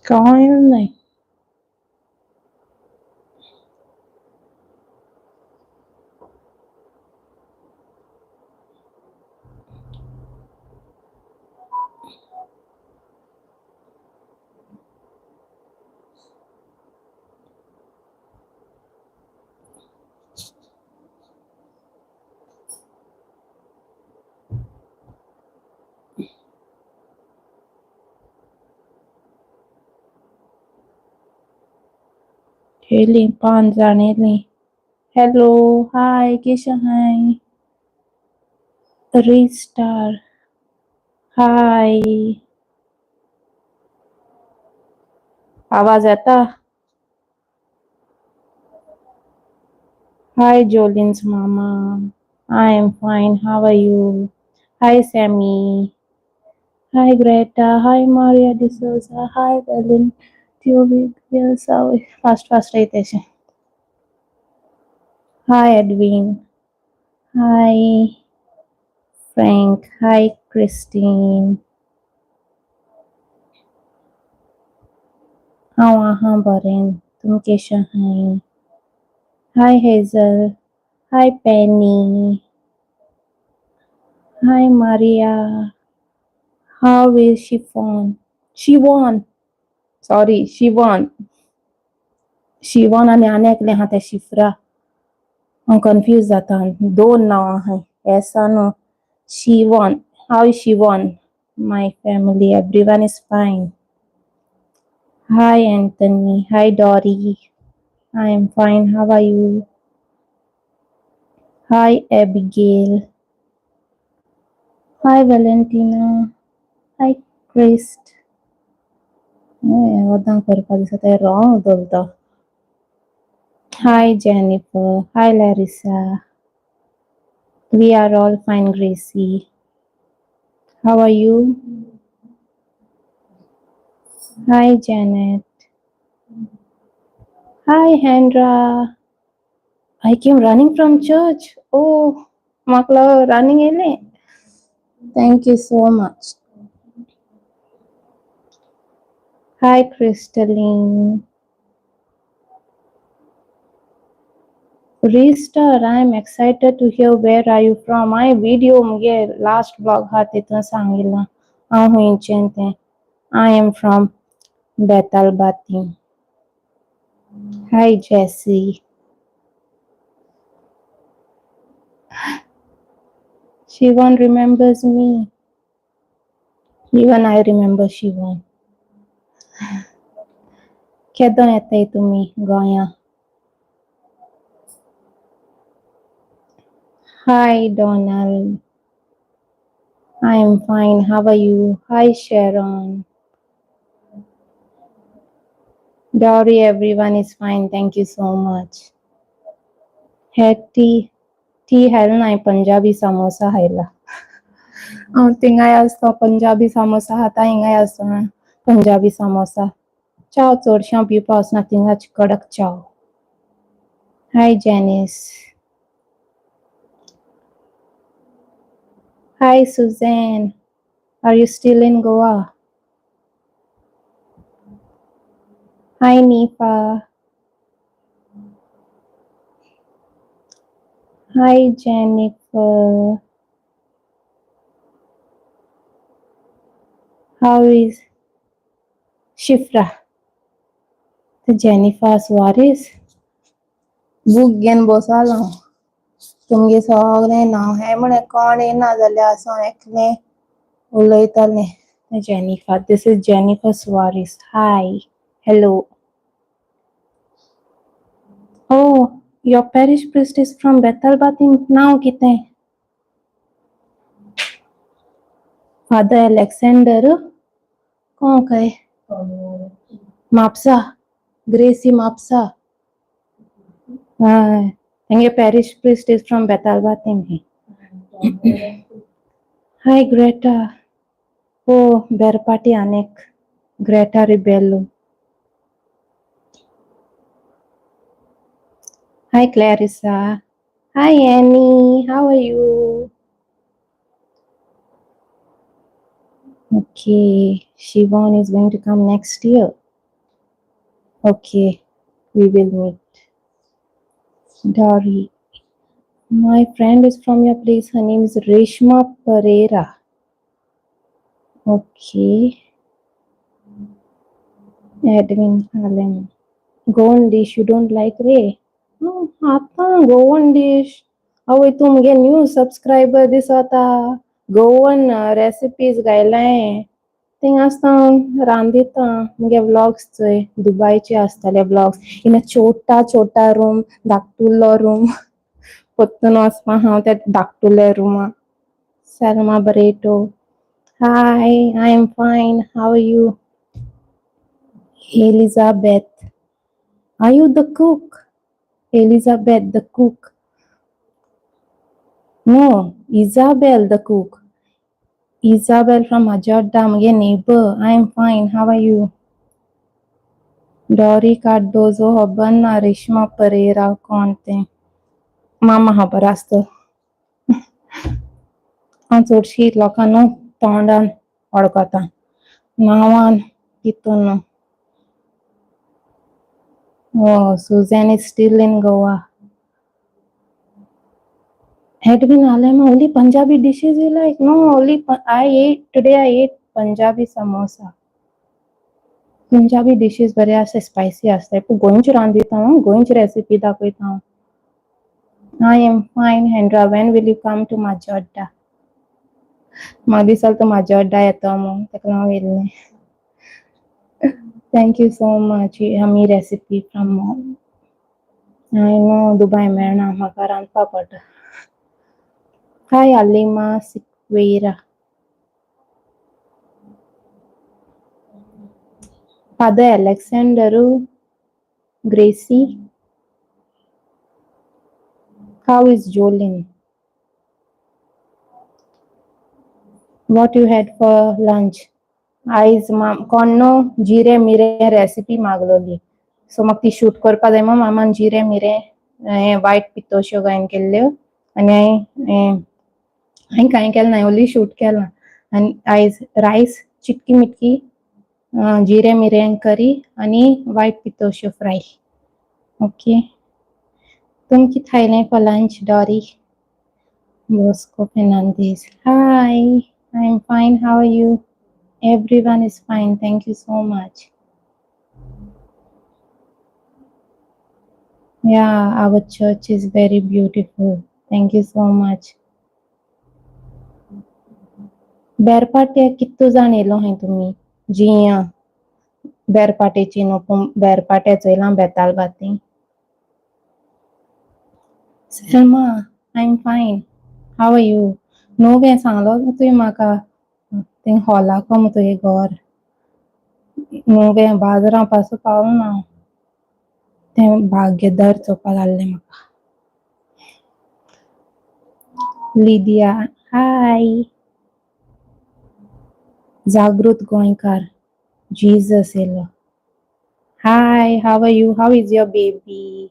काय नाही. Heli Panzanelli. Hello, hi, कैसा है? Restar. Hi. आवाज आता? Hi, Jolin's mama. I am fine. How are you? Hi, Sammy. Hi, Greta. Hi, Maria de Souza. Hi, Berlin. Tubig. Yes, fast, fast అయితే Hi, Edwin. Hi, Frank. Hi, Christine. हाँ Bahrain तुम कैसा है? Hi, Hazel. Hi, Penny. Hi, Maria. How is Chiffon? Siobhan. Sorry, Siobhan. Siobhan आणि अनेकले हा त्या शिफ्रा. I'm confused जाता. दोन नाव आहे. ऐसा no. Siobhan. How is Siobhan? My family, everyone is fine. Hi, Anthony. Hi, Dory. I am fine. How are you? Hi, Abigail. Hi, Valentina. Hi, Chris. वदां करपा दिसता ते wrong बोलता. Hi, Jennifer. Hi, Larissa. We are all fine, Gracie. How are you? Hi, Janet. Hi, Hendra. I came running from church. Oh, makla running ele. Thank you so much. Hi, Crystalline. Restart. I am excited to hear where are you from. I video मुगे last vlog हा तिथं सांगितलं. आहू इंचेंते. I am from Bethel Batim. Hi, Jessie. Shivan remembers me. Even I remember Shivan. केदों येताय तुम्ही गोंया? Hi, Donald. I am fine. How are you? Hi, Sharon. Dory, everyone is fine. Thank you so much. tea hell नाही पंजाबी समोसा हायला. तिंगाय असतो पंजाबी समोसा हाता हिंगाय असतो ना पंजाबी समोसा. चाव चोरशां पिवपा वचना तिंगाच कडक चाव. Hi, Janice. Hi, Suzanne. Are you still in Goa? Hi, Nipa. Hi, Jennifer. How is Shifra? Jennifer Suarez. Buggen bosala. तुमगे सगळे नाव हे म्हणे कोण येना जाल्यार असो एकले उलयताले. Jennifer. This is Jennifer Suarez. Hi. Hello. Oh, your parish priest is from Bethel Batim. नाव कितें? Father Alexander. कोण काय? म्हापसा. Gracie म्हापसा. तेंगे parish priest is from Bethel Batim. Hi, Greta. Oh, Berpati Anek. Greta Rebello. Hi, Clarissa. Hi, Annie. How are you? Okay, Siobhan is going to come next year. Okay, we will meet. Dori. My friend is from your place. Her name is Reshma Pereira. Okay. Edwin Allen. Goan dish you don't like रे? No, आता Goan dish. अहो तुमगे new subscriber दिसता. Goan recipes गायलाय. Thing आसता रांदिता मुगे vlogs चोय दुबईचे आसताले vlogs इन छोटा छोटा रूम धाकटुल्लो रूम पोत्तून वचपा हांव त्या धाकटुल्या Ruma Salma Barreto. Hi, I am fine. How are you? Elizabeth. Are you the cook? Elizabeth, the cook. No, Isabel, the cook. Isabel from Ajodda, my neighbor. I am fine. How are you? Dori Cardozo Hobban Reshma Pereira Conte. Mama खबर असतं हांव चडशी लोकांना तोंडान वळखता नांवान तितून Oh, Suzanne is still in Goa. Edwin Alema, only Punjabi dishes you like? No, only I ate Punjabi samosa. Punjabi dishes बरे असे स्पायसी असतात. तू गोंयची रांदिता हां गोंयची रेसिपी दाखयता हांव. I am fine, Hendra. When will you come to Majorda? म्हाका दिसता तो Majorda येतो म्हणून ताका हांव येयल्लें. Thank you so much. आमी recipe from mom. I know Dubai मेळना म्हाका रांदपा पडटा. Hi, Alima Siqueira. Father Alexander Gracie. How is Jolene? What you had for lunch? आयज कोण्णो जिरे मिरे रेसिपी मागलोली सो म्हाका ती शूट करपा जाय म्हणून मामान जिरे मिरे वायट पितोश्यो घायन केल्ल्यो आनी हांवें कांय केलें ना ओन्ली शूट केलां आनी आयज रायस चिटकी मिटकी जिरे मिरे करी आनी वायट पितोश्यो फ्राय ओके तुम कितें खायलें फॉर लंच डॉरी Bosco Fernandez. Hi, I'm fine. How are you? Everyone is fine. Thank you so much. Yeah, our church is very beautiful. Thank you so much. बेरपाटे कितू जाण येयलो हाय तुमी जी बेरपाटेची न्हू बेरपाटे चोयलां बेताल बाती Selma, I'm fine. How are you? न्हू गे सांगलो तुवें म्हाका थिंग हॉलाक म्हूण तुवें घर न्हू गे बाजारां पासून पावलो ना तें भाग्यदर चोवपाक आहलें म्हाका लिदिया हाय जागृत गोंयकार Jesus येयलो Hi, how are you? How is your baby?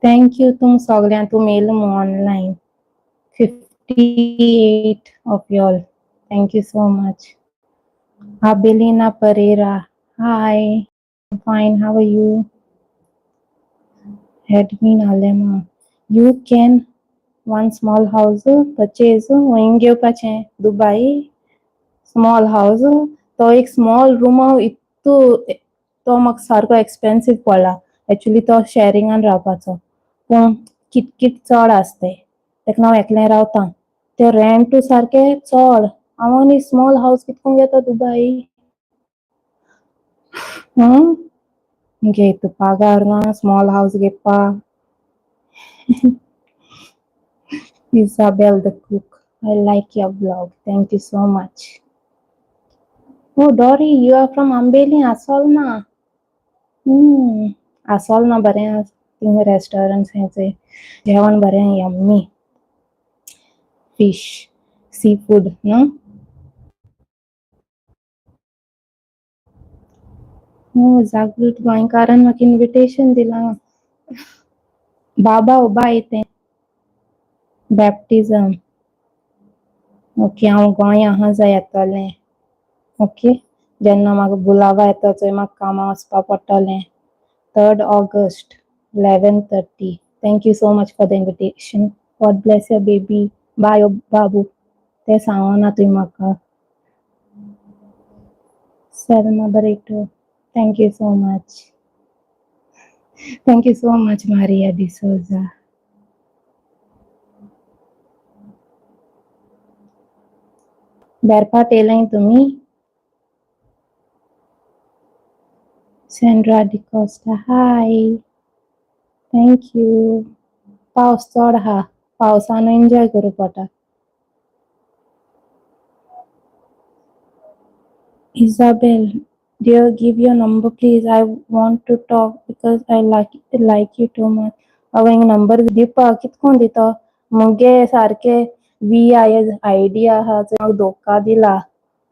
Thank you तुम सगळ्यां तुम येयलो म्हूण online 58 of y'all. Thank you so much. Abelina Pereira. Hi. I'm fine. How are you? Edwin Alema. You can one small house purchase वहीं घेवपाचें Dubai small house तो एक small room इतू तो म्हाका सारको एक्सपेन्सीव पडला एक्चुली तो शेरिंगान रावपाचो पूण किटकिट चड आसताय तेका हांव एकलें रावतां ते रेंट सारकें चड हांव आनी स्मॉल हाऊस कितकोन घेता दुबई घे तू पागार ना स्मॉल हाऊस घेवपा Isabel the cook. I like your blog. Thank you so much. Oh, Dory, you are from Ambeli, Asolna. Asolna बरें थिंग रेस्टॉरंट्स हें जेवण बरें यम्मी फिश सी फूड न्हू जागृत गोंयकारान म्हाका इन्विटेशन दिलां बाबा उबा येतें बॅप्टिजम ओके हांव गोंय आहा जाय येतोलें ओके. जेन्ना म्हाका बुलावा येता चोय म्हाका कामां वचपा पडटलें. 3rd August 11:30. Thank you so much for the invitation. God bless your baby. Bye बाबू. ते सांगोना तुवें म्हाका. Selma Barreto. Thank you so much. Thank you so much, Maria de Souza. बेरपाट येयलें तुमी? Sandra de Costa. Hi. Thank you. पावस चड आहा. पावसान enjoy करूं पडटा. Isabel, dear, give your number please. I want to talk because I like you too much. हांव हिंग नंबर दिवपा कितकोन दितो? मुगे सारके VI आयडी आहा चोय म्हाका धोका दिला.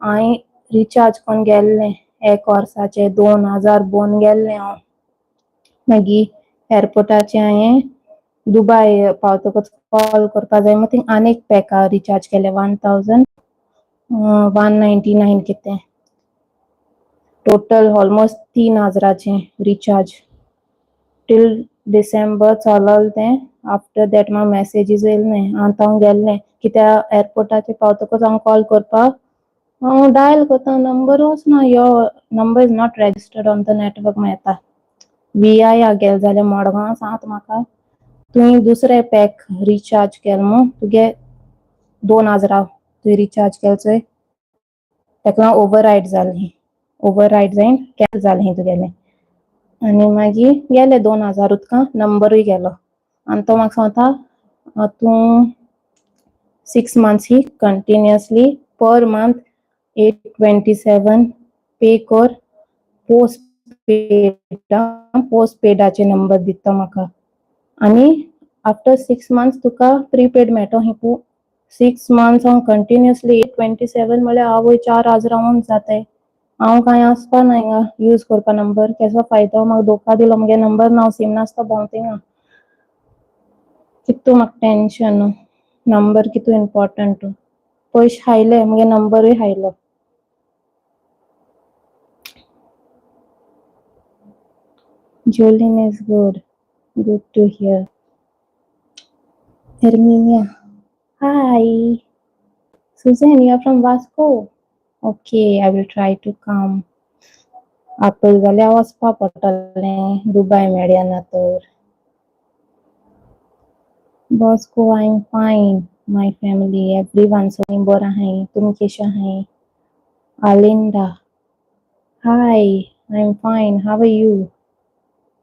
हांवें रिचार्ज कोन्न गेल्लें एक वर्साचें 2002 गेल्लें हांव. मागीर एअरपोर्टाचेर हांवें दुबय पावतकच कॉल करपा जाय म्हूण थिंग आनीक पॅका रिचार्ज केलें 1199 कितें. टोटल ऑलमोस्ट 3000चे रिचार्ज. टील डिसेंबर चलोलें तें. आफ्टर दॅट म्हाका मॅसेजीस येयले आतां हांव गेल्लें कित्या एअरपोर्टाचेर पावतकच हांव कॉल करपाक हांव डायल कोत्ता नंबर वचना. Your number is not registered on the network म्हूण येता. VI गेल जाल्यार मडगांव सांत म्हाका तुवें दुसरें पॅक रिचार्ज केलें म्हूण तुगे 2000 तुवें रिचार्ज केलें चोय तेका लागून ओवररायड जालें. ओवररायड जायन कॅन्सल जालें तुगेलें. आनी मागीर गेले 2000 उदकां. नंबरूय गेलो आनी तो म्हाका सांगता तूं 6 months ही कंटिन्युअसली पर मंथ 827 पे कर. पोस्टपेडाचे नंबर दिता म्हाका. आनी आफ्टर 6 months तुका प्रीपेड मेळटो. हितू 6 months हांव कंटिन्युअसली 827 म्हळ्यार आवय 4000 जाताय. हांव कांय आसपा ना हिंगा यूज करपा नंबर. केसो फायदो? म्हाका धोका दिलो. मुगे नंबर ना सेव नासता भोंवतिंगा. कितू म्हाका टेंशन. नंबर कितू इम्पॉर्टंट. पयशे हायले मुगे नंबरूय हायलो. Jolene is good. Good to hear. Herminia. Hi. Susan, you are from Vasco? Okay, I will try to come. आपल जाल्यार वचपा पडटलें दुबय मेळ्ळ्या तर. Vasco, I'm fine. My family, everyone सगळीं बरें आहाय. तुमी केशे आहाय? Alinda. Hi, I'm fine. How are you?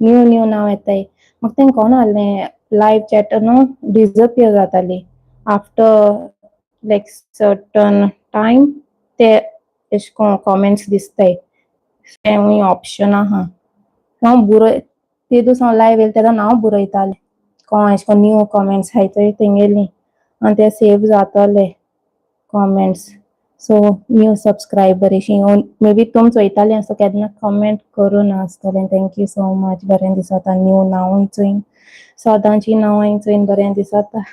New नाव येताय. म्हाका तें कोण आहलें लायव्ह चॅट न्हू डिसअपियर जाताली. आफ्टर लायक सर्टन टायम ते एशे कोन्न कॉमेंट्स दिसताय. तेवूय ऑप्शन आहा. हांव ते दीस हांव लायव्ह येयलें तेन्ना हांव बरयतालें. कोण एशे कोन्न न्यू कॉमेंट्स आहाय चोय तेंगेली आनी ते सेव जातोले कॉमेंट्स. सो न्यू सबस्क्रायबर एशी मे बी तुम चोयतालीं आसता केन्ना कमेंट करूं ना आसतलें. Thank you so much. बरें दिसता न्यू नांवूय चोयन. सदांचीं नांवांय चोयन बरें दिसता.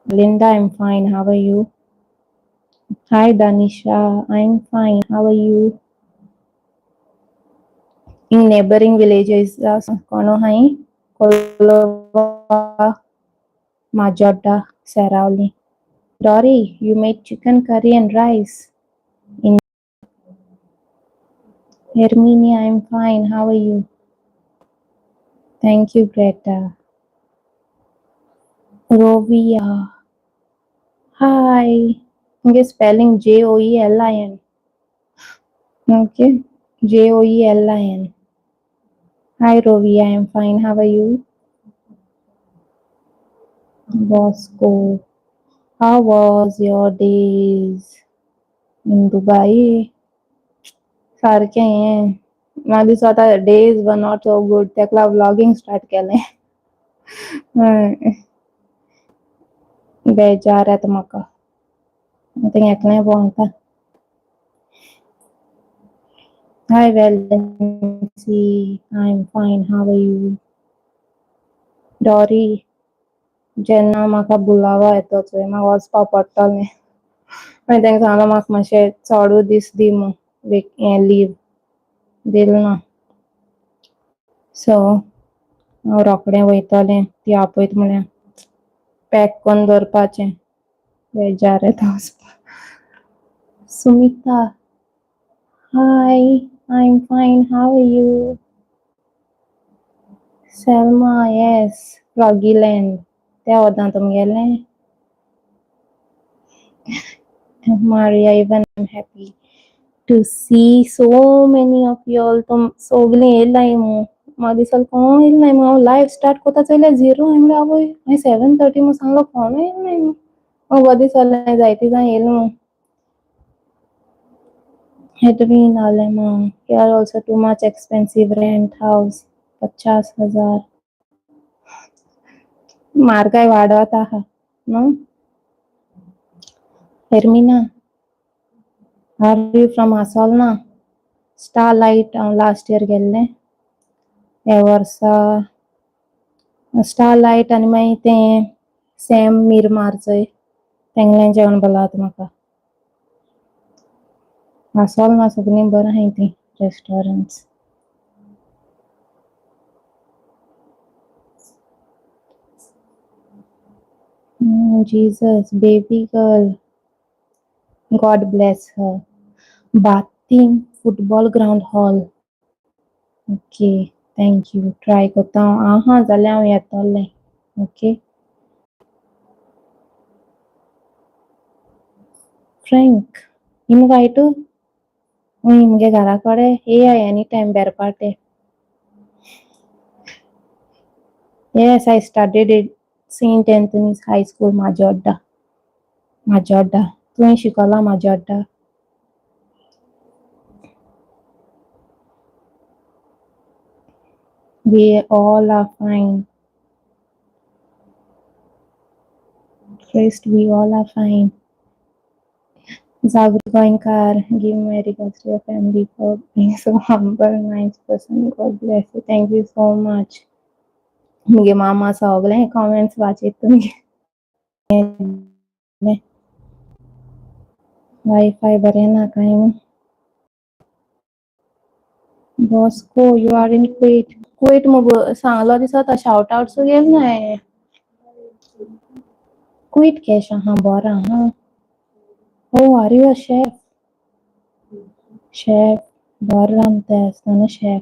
Linda, I'm fine. How are you? Hi, Danisha. I'm fine. How are you? In neighboring villages, kono hai? Kolova, Majota, Sarauli. Dory, you made chicken curry and rice. In Herminia, I'm fine. How are you? Thank you, Greta. Rovia. Hi. Okay, spelling Joelin. Okay, Joelin. Hi, Rovia. I'm fine. How are you? Bosco. How was your days in Dubai? सारकें हें म्हाका दिसता days were not so good. तेका लागून vlogging start केलें. बेजार येता म्हाका. थिंग एकलें भोंवता. Hi, Valency. I'm fine. How are you? Dory. जेन्ना म्हाका बुलावा येता चोय म्हाका वचपा पडटलें. हांवें तांकां सांगलें म्हाका मातशें चोडूच दीस दी म्हूण हें लीव दिलें ना. सो हांव रोखडें वयतलें ती आपयता म्हळ्यार पॅक कोन्न दवरपाचें. बेजार येता वचपाक. Sumita, hi, I am fine, how are you? Selma, yes, Froggyland. त्या वोदां तुमगेलें. Maria, even I'm happy to see so many of you all. तुम सोगलीं येयलाय मू. म्हाका दिसलें कोण येयलें मू. हांव लायव्ह स्टार्ट कोत्ता चोयल्यार 0 हांवें म्हणलें आवय हांवें 7:30 म्हूण सांगलो कोणूय येयलें मू. म्हाका बोरें दिसलें जायतीं जाण येयलीं मू. Hedrin Alema, here also too much expensive rent house. 50,000. म्हारगाय वाडत आहा न्हू. Hermina, are you from Asolna? Starlight हांव लास्ट इयर गेल्लें. हे वर्सा स्टारलायट आनी मागीर तें सॅम मिरमार चोय तेंगलें जेवण बोरें जाता म्हाका. आसोलना सगळीं बरीं आहाय तीं restaurants. Jesus, baby girl. God bless her. Bathing football ground hall. Okay, thank you. Try कोत्ता हांव. जाल्यार हांव येतोलें. Okay. Frank, invite मुगे घरा कडेन येया एनी टायम बेरपाटें. Yes, I studied at St. Anthony's High School, Majorda. तुवें शिकोला Majorda? We all are fine. First, we all are fine. Zagru Goinkar, give my regards to your family for being so humble, nice person. God bless you. Thank you so much. मुगे मामा सगळें comments वाचयत तुमगे. Wifi बरें ना काय न्हू. Bosco, you are in Kuwait. Kuwait मुगो सांगलो दिसता शाउट आउट सो गेल ना. Kuwait केश आहा बोरो आहा. Oh, are you a chef? Chef बरें रांदता आसतना न्हू शेफ.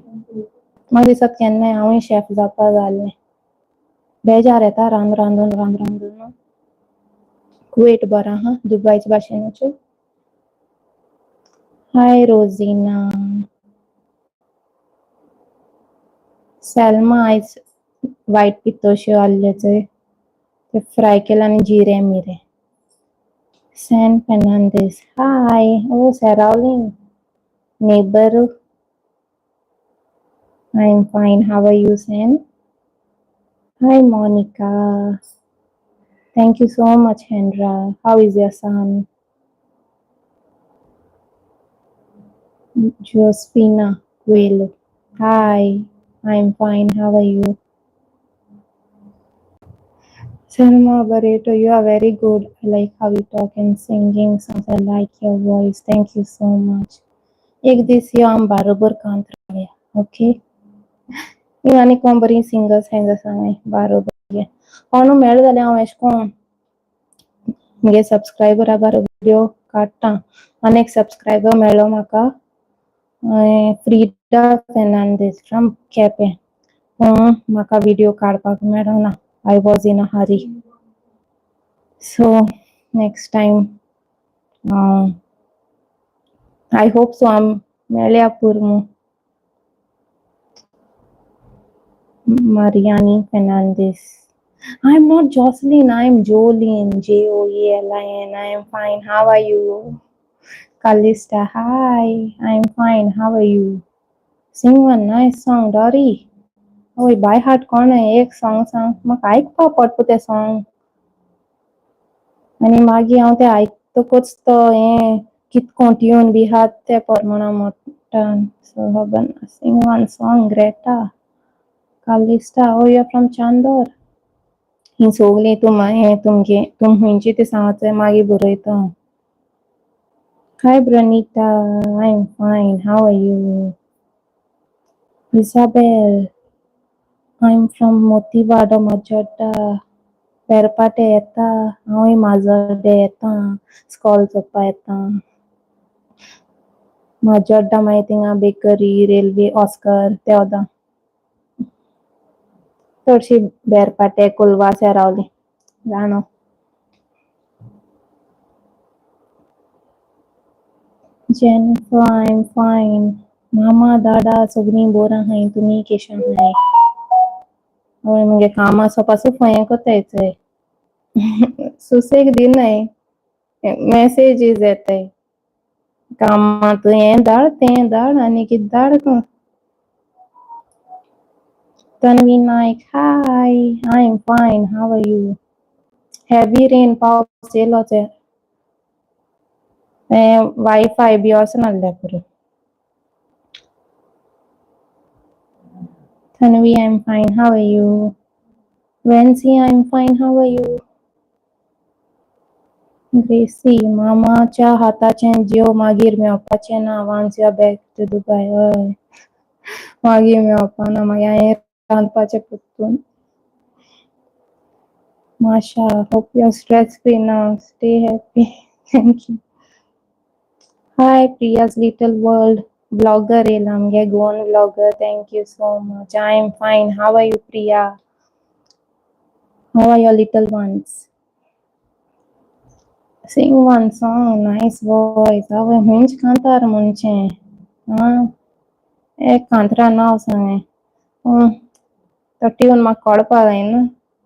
म्हाका दिसता केन्नाय हांवूय शेफ जावपा जालें. बेजार येता रांदून न्हू. कुवेट बरो आहा दुबयचे भाशेनूच. हाय रोजिना. सॅल्मा आयज वायट पितोश्यो आहल्यो चोय ते फ्राय केला आनी जिरे मिरे. San Fernandes, hi. ओ सेरावलीन neighbour. I am fine. How are you, Sam? Hi, Monica. Thank you so much, Hendra. How is your son? Josephina Coelho. Hi, I'm fine. How are you? Selma Barreto, you are very good. I like how you talk and singing songs. I like your voice. Thank you so much. एक दीस यो आम बारोबर Kant रावया, okay? मी आनी कोण बरी singers हाय जाल्यार बारोबर कोणू मेळ जाल्यार हांव एशें कोन्न मुगे सबस्क्रायबरा बारा व्हिडिओ काडटा. आनी एक सबस्क्रायबर मेळ्ळो म्हाका फ्रीडा फेर्नांडीस फ्रॉम केपें. म्हाका व्हिडिओ काडपाक मेळना. I was in a hurry. So next time I hope so am मेळ्ळ्या पुरमू. Mariani Fernandez. I'm not Jocelyn, I'm Jolene. Joelin. I am fine. How are you? Kalista, hi. I'm fine. How are you? Sing one nice song, Dory. ओय by heart कोण आहे एक song सांग म्हाका आयकपा पडटा तें song. आनी मागीर हांव तें आयकतकूच तो हें कितको ट्यून बी आहा तें परमोणा मोट्टान. सो खबर ना. Sing one song Greta. Calista, oh you are from Chandor. ही सोगलीं तुम हें तुमगे तुम हुंयची ती सांगोच मागीर बरयता हांव. Hi, Branita. I'm fine. How are you? Isabel. I'm from Motivado, Majota. Perpate येता. हांवूय माजोड्डे येता. स्कॉल चोपा येता. Majorda मागीर थिंगा बेकरी, रेल्वे, ऑस्कर देंवता. चडशी बेरपाटे, कोलवासे रावलीं. जाणो. Jennifer, I'm fine. मामा, दादा सगळीं बोरां हाय. तुमी केशें हाय? हय मुगे कामा सोपासून फये कोतायचंय. सुसेग दिनाय. मेसेजीस येताय. कामात हें धाड, तें धाड आनी कितें धाड गो. Tanvi Naik, hi. I'm fine. How are you? Heavy rain, पावस येयलोच आहे. वायफाय बी वचनासलें पुरो. Tanvi, I'm fine. How are you? Vancy, I'm fine. How are you? Gracie, मामाच्या हाताचें जेव मागीर मेवपाचें ना. Once you're back to Dubai, हय. मागीर मेवपाना. मागीर हांवें रांदपाचें पडटलें. Masha, hope you're stress-free now. Stay happy. Thank you. Hi, Priya's Little World. Vlogger Elamge, Gone Vlogger. Thank you so much. I'm fine. How are you, Priya? How are your little ones? Sing one song. Nice voice. Ave hunch cantar munche. एक कांतरा नाव सांगे. तो tune म्हाका कळपा जायना.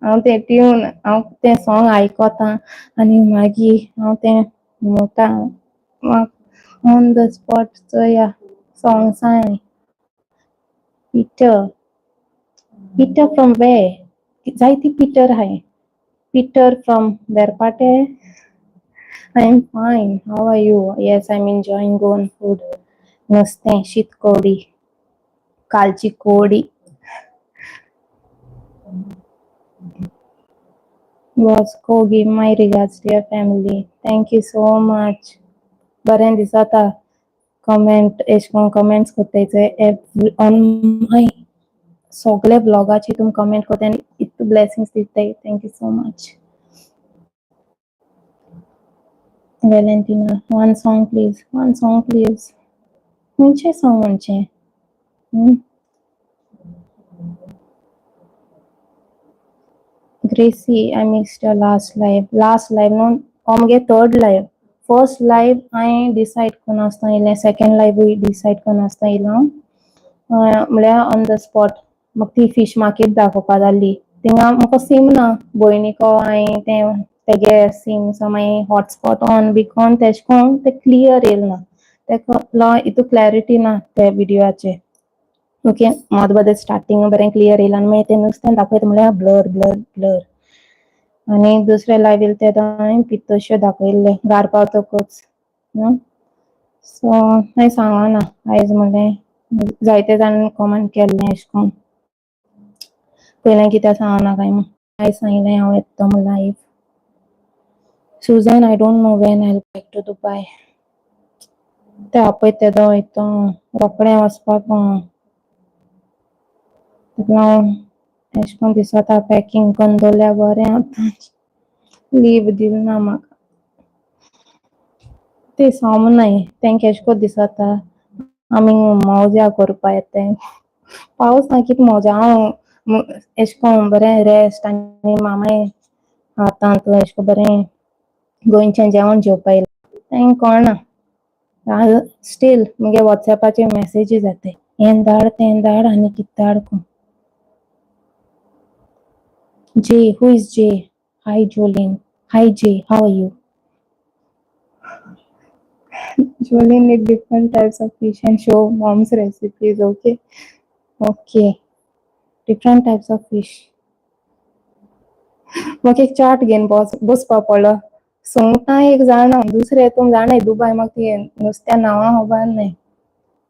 हांव तें song आयकोतां आनी मागीर हांव तें म्हणटा. ऑन द स्पॉट चोया सॉंग्सां. Peter. Peter from where? जायती Peter hi. Peter from Berpate. I'm fine. How are you? Yes, I'm enjoying Goan food. नुस्तें, शीतकोडी, कालची कोडी. Bosco, give my regards to your family. Thank you so much. बरें दिसता. Comment एश कोन comments कोत्तायचे on my सगळे ब्लॉगाचे तुम कमेंट कोत्ताय आनी इतू ब्लेसिंग्स दिताय. Thank you so much. Valentina, one song please. One song please. खंयचें सॉंग म्हणचें? Gracie, I missed your last live. Last live न्हू हो मुगे थर्ड लायव. फर्स्ट लायव हांवें डिसायड कोन्न आसता येयलें. सेकेंड लायवूय डिसायड कोन्न आसता येयलो. म्हळ्यार ऑन द स्पॉट म्हाका ती फीश मार्केट दाखोवपा जाली. थिंगा म्हाका सीम ना. भयणीको हांवें तेगे सीम सो मागीर हॉटस्पॉट ऑन बी कोन्न तेशें कोन्न तें क्लियर येयलना. तेका लागोन हितू क्लॅरिटी ना त्या विडियोचेर. ओके मोद बोदें स्टार्टींग बरें क्लियर येयलां आनी मागीर तें नुस्तें दाखयता म्हळ्यार ब्लर ब्लर ब्लर. आनी दुसरें लायव येयलें तें हांवें पित्तश्यो दाखयल्ले गार पावतकूच. सो हांवें सांगोना आयज म्हणलें जायते जाणांनी कमेंट केल्लें एशें कोन्न. पयलें कित्याक सांगोना काय म्हूण. आयज सांगलें हांव येता म्हूण live. Susan, I don't know when I'll back to Dubai. तें आपयता तेदो वयता. रोखडें वचपाक तेका लागोन एशें कोन्न दिसता पॅकींग कोन्न दवरल्यार बरें जाता. लीव दिलना म्हाका. तें सोमनाय तेंक एशें कोन्न दिसता आमी मौजा करपा येताय. पावसां कितें मौजा. हांव एशें कोन्न बरें रेस्ट आनी मामाय हातांत एशें कोन्न बरें गोंयचें जेवण जेवपा येयलें. तेंक कळना. स्टील मुगे वॉट्सॅपाचेर मॅसेजीस येताय. हें धाड तें धाड आनी कितें धाड कोन्न. Jay, who is Jay? Hi, Jolene. Hi, Jay. How are you? Jolene eat different types of fish and show mom's recipes. Okay. Okay. Different types of fish. म्हाका एक चार्ट घेवन बसपा पडलो. सुंगटां एक जाणा. दुसरें हितून जाणाय दुबाय म्हाका ती नुस्त्या नांवां खबर नाय.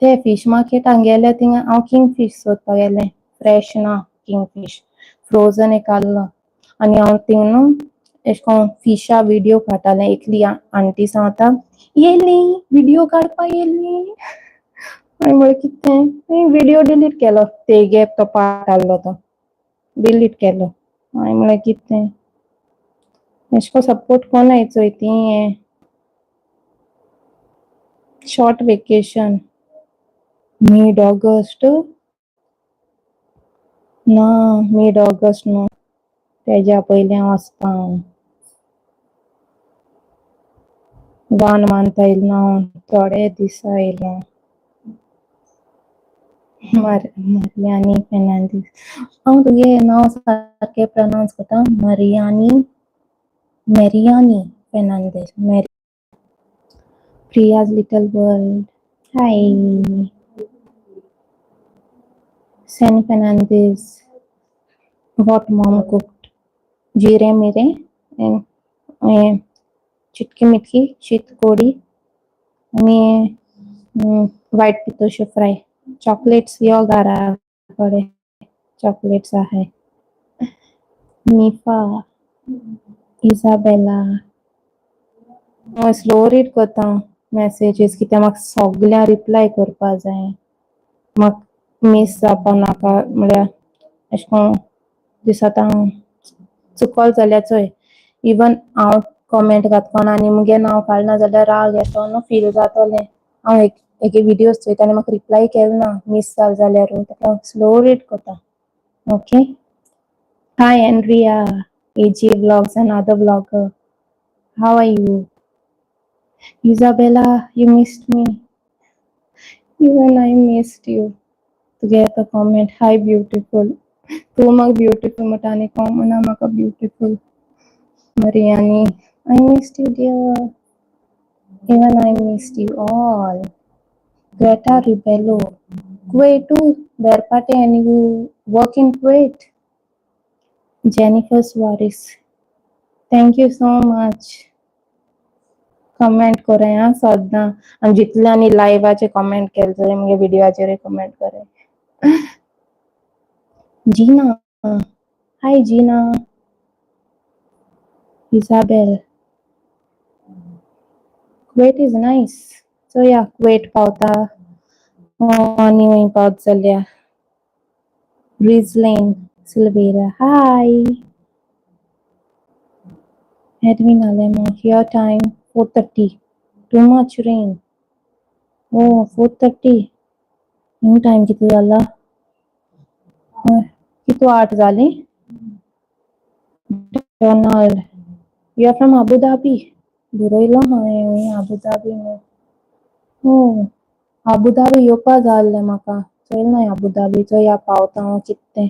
ते फीश मार्केटान गेलें थिंगा हांव किंगफीश सोदपाक गेलें. फ्रेश ना किंगफीश. फ्रोझन एक आहलो. आनी हांव थिंग न्हू एशे कोन्न फिशा व्हिडिओ काडटालें एकली आंटी सांगता येयली व्हिडिओ काडपा येयली हांवें म्हळें कितें हांवें व्हिडिओ डिलीट केलो तेगे तो पार्ट आहलो तो डिलीट केलो हांवें म्हळें कितें एशे को सपोर्ट कोनाय चोयती हें शॉर्ट वेकेशन मिड ऑगस्ट ना मिड ऑगस्ट न्हू तेज्या पयलीं वचपा हांव 1 मंथ येयलो थोडे दिसा येयलो Mariani Fernandez. हांव तुगे नांव सारकें प्रोनाउंस कोत्ता Mariani Fernandez. Priya's Little World. Hi. San Fernandez. What mom cooked. जीरे मेरे and चिटकी मिटकी शीत कोडी आणि वायट पितोश्यो फ्राय चॉकलेट्स यो घरा कडे चॉकलेट्स आहे निफा इजाबेला हांव स्लो रीड कोत्ता मेसेजीस कित्याक म्हाका सोगल्या रिप्लाय करपा जाय म्हाका मिस जावपा नाका म्हळ्यार एशे कोन्न दिसोता हांव चुकोल जाल्यार चोय इवन हांव कॉमेंट घातकोन आनी मुगे नांव काडना जाल्यार राग येतो न्हू फील जातोलें हांव एके व्हिडिओज चोयता आनी म्हाका रिप्लाय केल ना मिस जाल जाल्यार ताका स्लो रीड कोत्ता okay hi Andrea AG Vlogs another vlogger how are you Isabella you missed me even I missed you तुगे तो कॉमेंट हाय ब्युटिफुल तूं म्हाका ब्युटिफुल म्हणटा आनी कॉमना म्हाका beautiful Mariani I missed you dear even I missed you all Greta Rebello Kuwait too Berpate and you work in Kuwait Jennifer Suarez thank you so much comment कोराय आं सोदां आनी जितल्यांनी लायव्हाचे कमेंट केले जाल्यार मुगे व्हिडिओचेर कमेंट कोराय Gina hi Gina Isabel Kuwait is nice so yeah Kuwait पावता आनी हूंय पावत जाल्यार Rizlane Silveira hi Edwin Alemo here time 4:30 too much rain oh 4:30 time किती जाला कितू 8 जाली Donald you are from Abu Dhabi बरोयलो हांवें Abu Dhabi न्हू Abu Dhabi येवपा जाय आहलें म्हाका चोयल ना Abu Dhabi चोया पावता हांव कितें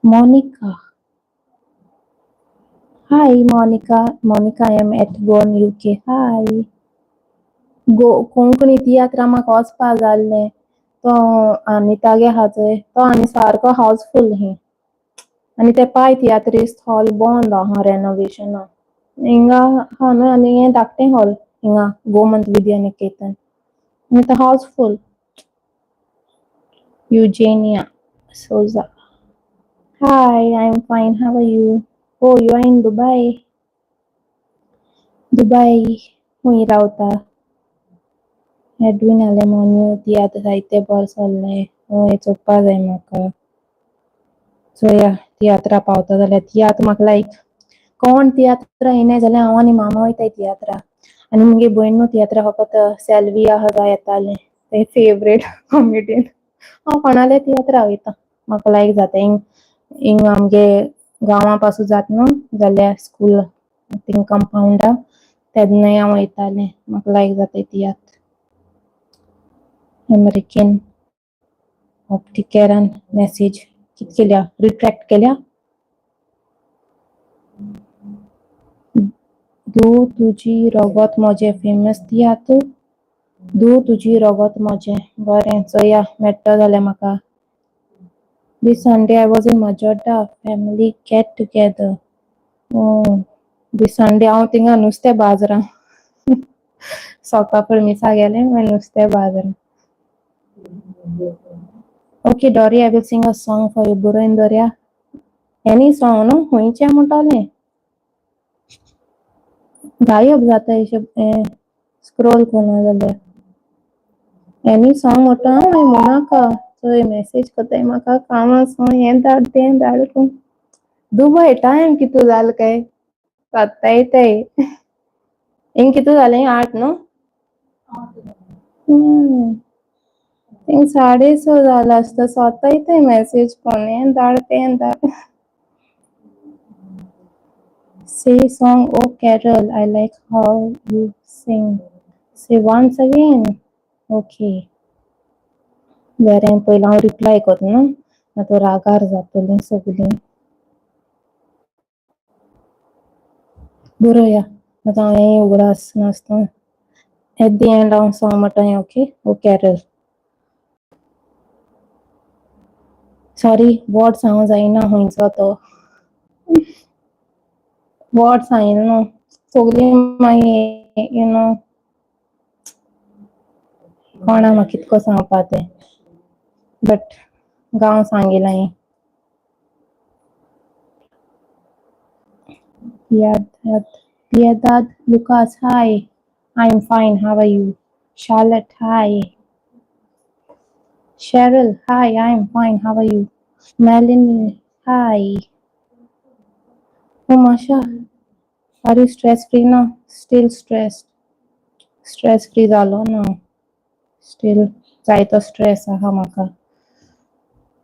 Monica hi Monica I am at Goan UK hi Konkani तियात्रां म्हाका वचपा जाय आहलें तो अनितागे आहा चोय तो आनी सारको हावसफूल हीं आनी ते पाय तियात्रीस्ट हॉल बंद आहा रेनोवेशना हिंगा आहा न्हू आनी हें धाकटें हॉल हिंगा गोमंत विद्यानिकेतन आनी तो हावसफूल Eugenia Souza hi I'm fine how are you oh you are in Dubai हूंय रावता Edwin Alemo न्यू तियात्र जायते बरें चल्लें हय चोवपा जाय म्हाका चोया तियात्रा पावता जाल्यार तियात्र म्हाका लायक कोण तियात्रा येनाय जाल्यार हांव आनी मामा वयताय तियात्रा आनी मुगे भयण न्हू तियात्रा फकत सेल्वी आहा गाय येतालें ते फेवरेट कॉमेडियन हांव कोणाले तियात्रा वयता म्हाका लायक जाता हिंग आमगे गांवां पासून जात न्हू जाल्यार स्कूल थिंग कंपाउंडा तेन्नाय हांव वयतालें म्हाका लायक जाताय तियात्र अमेरिकन ऑप्टिकेरान मेसेज कितें केल्या रिट्रॅक्ट केल्या दू तुजी रगत मोजें फेमस तियात्र दू तुजी रगत मोजें बरें चोया मेट्टा जाल्यार म्हाका This Sunday I was in Majorda family get together oh this Sunday हांव थिंगा नुस्तें बाजरां सोकां मिसा गेलें नुस्तें बाजरां Okay, Dory, I will sing a song for you. Boroin Doria. Any song, no? Huincha Montale. गायब जाता है शब्द स्क्रोल करना जाल्यार एनी सॉंग होता हांवें मोनाका चोय मेसेज कोत्ताय म्हाका कामा सो हें धाड तें धाड पूण दुबय टायम कितू जाल काय सात्ता येताय हिंग कितू जालें 8 न्हू हिंग 6:30 जाला आसता सोत्ता येताय मेसेज कोन हें धाड तें धाड Say song, oh Carol, I like how you sing. Say once again. Okay. बरें पयलीं हांव रिप्लाय करना आतां रागार जातलीं सगलीं बरोवया आतां हांवें उगडास नासता एट द एंड हांव सॉंग म्हणटाय ओके ओ कॅरल सॉरी वर्ड सांगूं जायना हुंयचो तो वर्ड सांगिना न्हू सगलीं मागीर यू नो कोणा म्हाका कितको सांगपा तें बट गांव सांगिलां हांयें Piedad, Lucas, hi. I'm fine. How are you? Charlotte, hi. Cheryl, hi. I'm fine. How are you? Melanie, hi. Oh, Masha, are you stress free now? Still stressed. Stress free जालो ना. Still जायतो stress आहा म्हाका.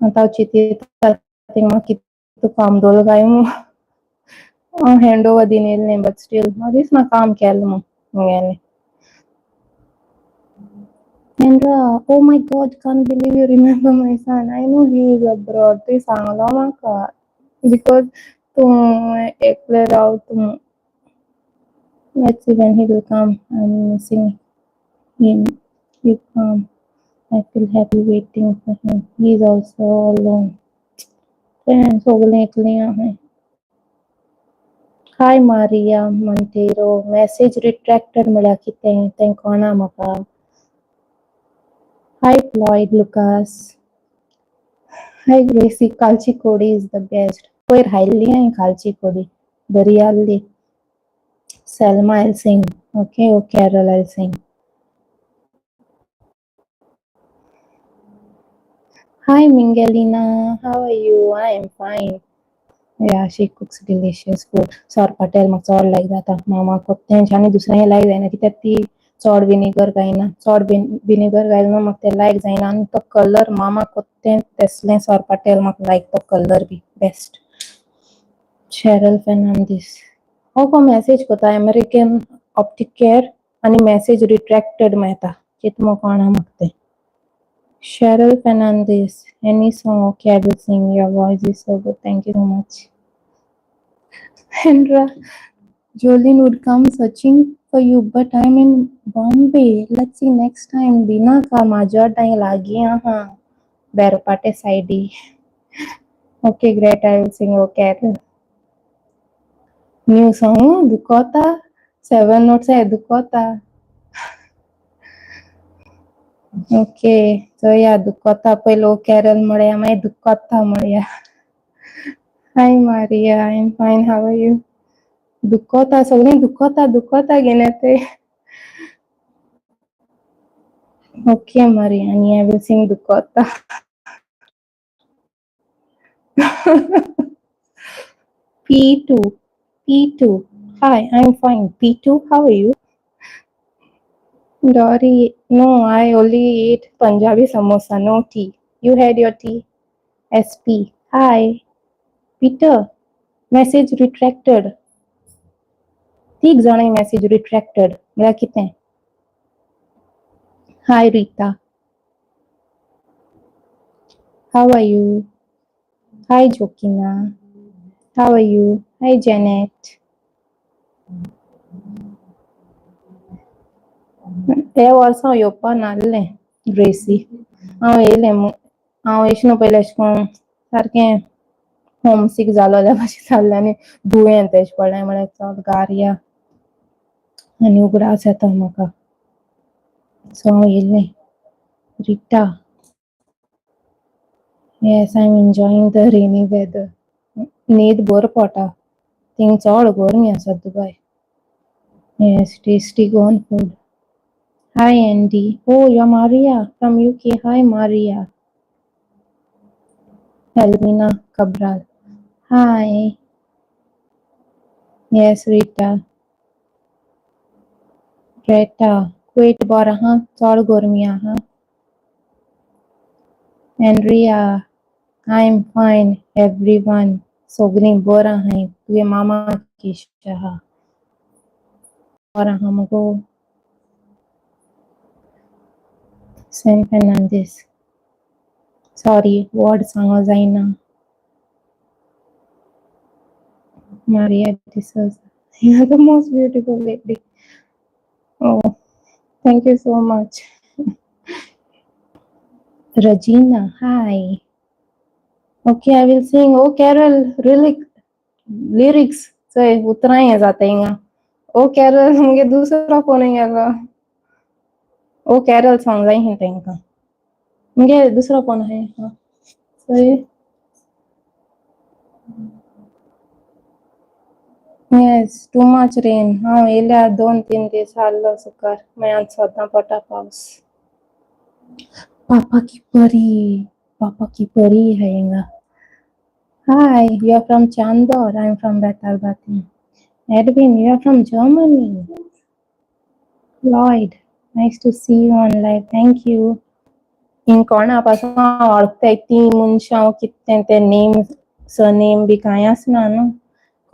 आतां हांव चिंतीता म्हाका कितू काम दवरलो काय म्हूण. हांव हँड ओवर दिवन येयलें बट स्टील म्हाका दिसना काम केलें म्हूण मुगेलें. Kendra, oh my god, can't believe you remember my son. I know he is abroad. तुवें सांगलो म्हाका because तूं एकलें रावता. Let's see when he will come. I'm missing him. You come. I feel happy waiting for him. He is also alone. सगलें एकलें आहाय. Hi Maria Montero. Message retracted म्हळ्यार कितें तें कळना म्हाका. Hi Floyd Lucas. Hi Gracie. कालची कोडी is the best. पयर हायल्ली हांवें कालची कोडी. बरी आसली. Selma, I'll sing. Okay, oh Carol, I'll sing. Hi Mingelina. How are you? I am fine. Yeah, she cooks delicious food. सौर पटेल म्हाका चड लायक जाता. मामा कोत्तेंच आनी दुसरें लायक जायना कित्याक ती चड विनेगर घायना. चड विनेगर घायलें न्हू म्हाका तें लायक जायना आनी तो कलर मामा कोत्तें तेसलें सौर पटेल म्हाका लायक तो colour B best. Cheryl Fernandez. हो मेसेज कोता अमेरिकन ऑप्टिक केअर आनी मेसेज रिट्रॅक्टेड मेळटा कितें कळना म्हाका तें. Cheryl Fernandez. Any song okay, I will sing. Your voice is so good. Thank you so much. Hendra, Jolene would come searching for you, but I'm in Bombay. Let's see next time. Bina ka major time lagi aha. Berpate side. Okay, great. I will sing okay. New song Dukota. 7 notes hai Dukota. Okay, so yeah, Dukota pelo Carol મળ્યા મેં Dukota મળ્યા. Hi Maria, I'm fine. How are you? Dukota, सगळीं Dukota घेवन ते. Okay, Mariani, I will sing Dukota. P2. Hi, I'm fine. P2, how are you? Dory, no, I only eat Punjabi samosa, no tea. You had your tea? SP. Hi, Peter. Message retracted. तीग जाणां message retracted. मेरा कितें? Hi, Rita. How are you? Hi, Jokina. How are you? Hi, Janet. हे वर्सा येवपा नासलें ग्रेसी. हांव येयलें हांव येशना पयलें अशें कोन्न सारकें होमसीक जालोल्या भशेन जाल्लें आनी दुयेंत अशें पडलें म्हळ्यार चड गारया आनी उगडास येता म्हाका. सो हांव येयलें. Rita. Yes, I'm enjoying the rainy weather. न्हीद बरी पडटा. थिंग चड गरमी आसा Dubai. Yes, tasty gone food. Hi, Andy. Oh, you're Maria from UK. Hi, Maria. Helmina Cabral. Hi. Yes, Rita. Greta. Wait, Bora, Tol Gormia, Andrea. I'm fine, everyone. Sogni Bora, तुझे मामा की Shah. Bora, हमको San Fernandez. Sorry, word सांगा जाईना. Maria de Souza. You're the most beautiful lady. Oh, thank you so much. Regina, hi. Okay, I will sing. Oh, Carol, really lyrics. So, उतना ही है जाता है ओ Carol मुझे दूसरा फोन नहीं आएगा ओ कैरल सॉन्ग आई हैं तेंका मुझे दूसरा फोन है हाँ सही येस टू मच रेन हाँ येल्या 2-3 दिवस आलं सुकार मैं आज स्वतः पटा पाऊस पापा की परी है Inga hi you are from Chandor I am from Betalbatim Edwin you are from Germany Lloyd nice to see you on live thank you इन कोणापासून ओळखता ती मनशां कितें ते नेम सरनेम बी कांय आसना न्हू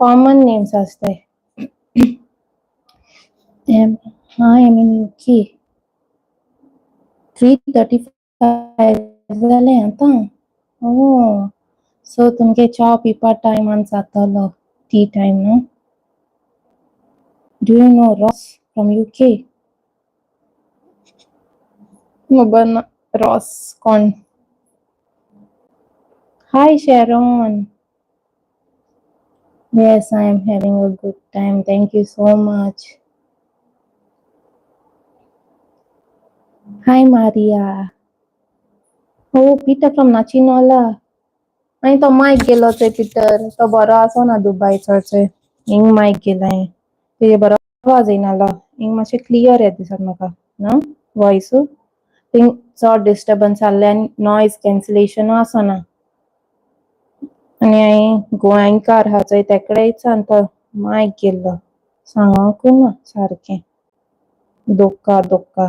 कॉमन नेम्स आसताय हाय एम इन यूके 3:35 जालें आतां ओह सो तुमगे च्या पिवपा टायमान जातलो टी टायम न्हू do you know Ross from UK खबर ना रॉस कोण हाय शेरॉन yes I am having a good time thank you so much hi Maria oh Peter from Nachinola અહીં તો માઈક गेलो છે પીટર તો બરો આસો ना दुबईचो છે हिंग माईक गेलाय ते बरो आवाज येयनालो हिंग मातशें क्लियर येता दिसता म्हाका ना वॉयस थिंग चड डिस्टर्बन्स जाल्ले आनी नॉयज कॅन्सलेशन आसना आनी हांयें गोंयकार आहा चोय तेकडेच आनी तो मायक गेल्लो सांगोकूच ना सारकें दोक्का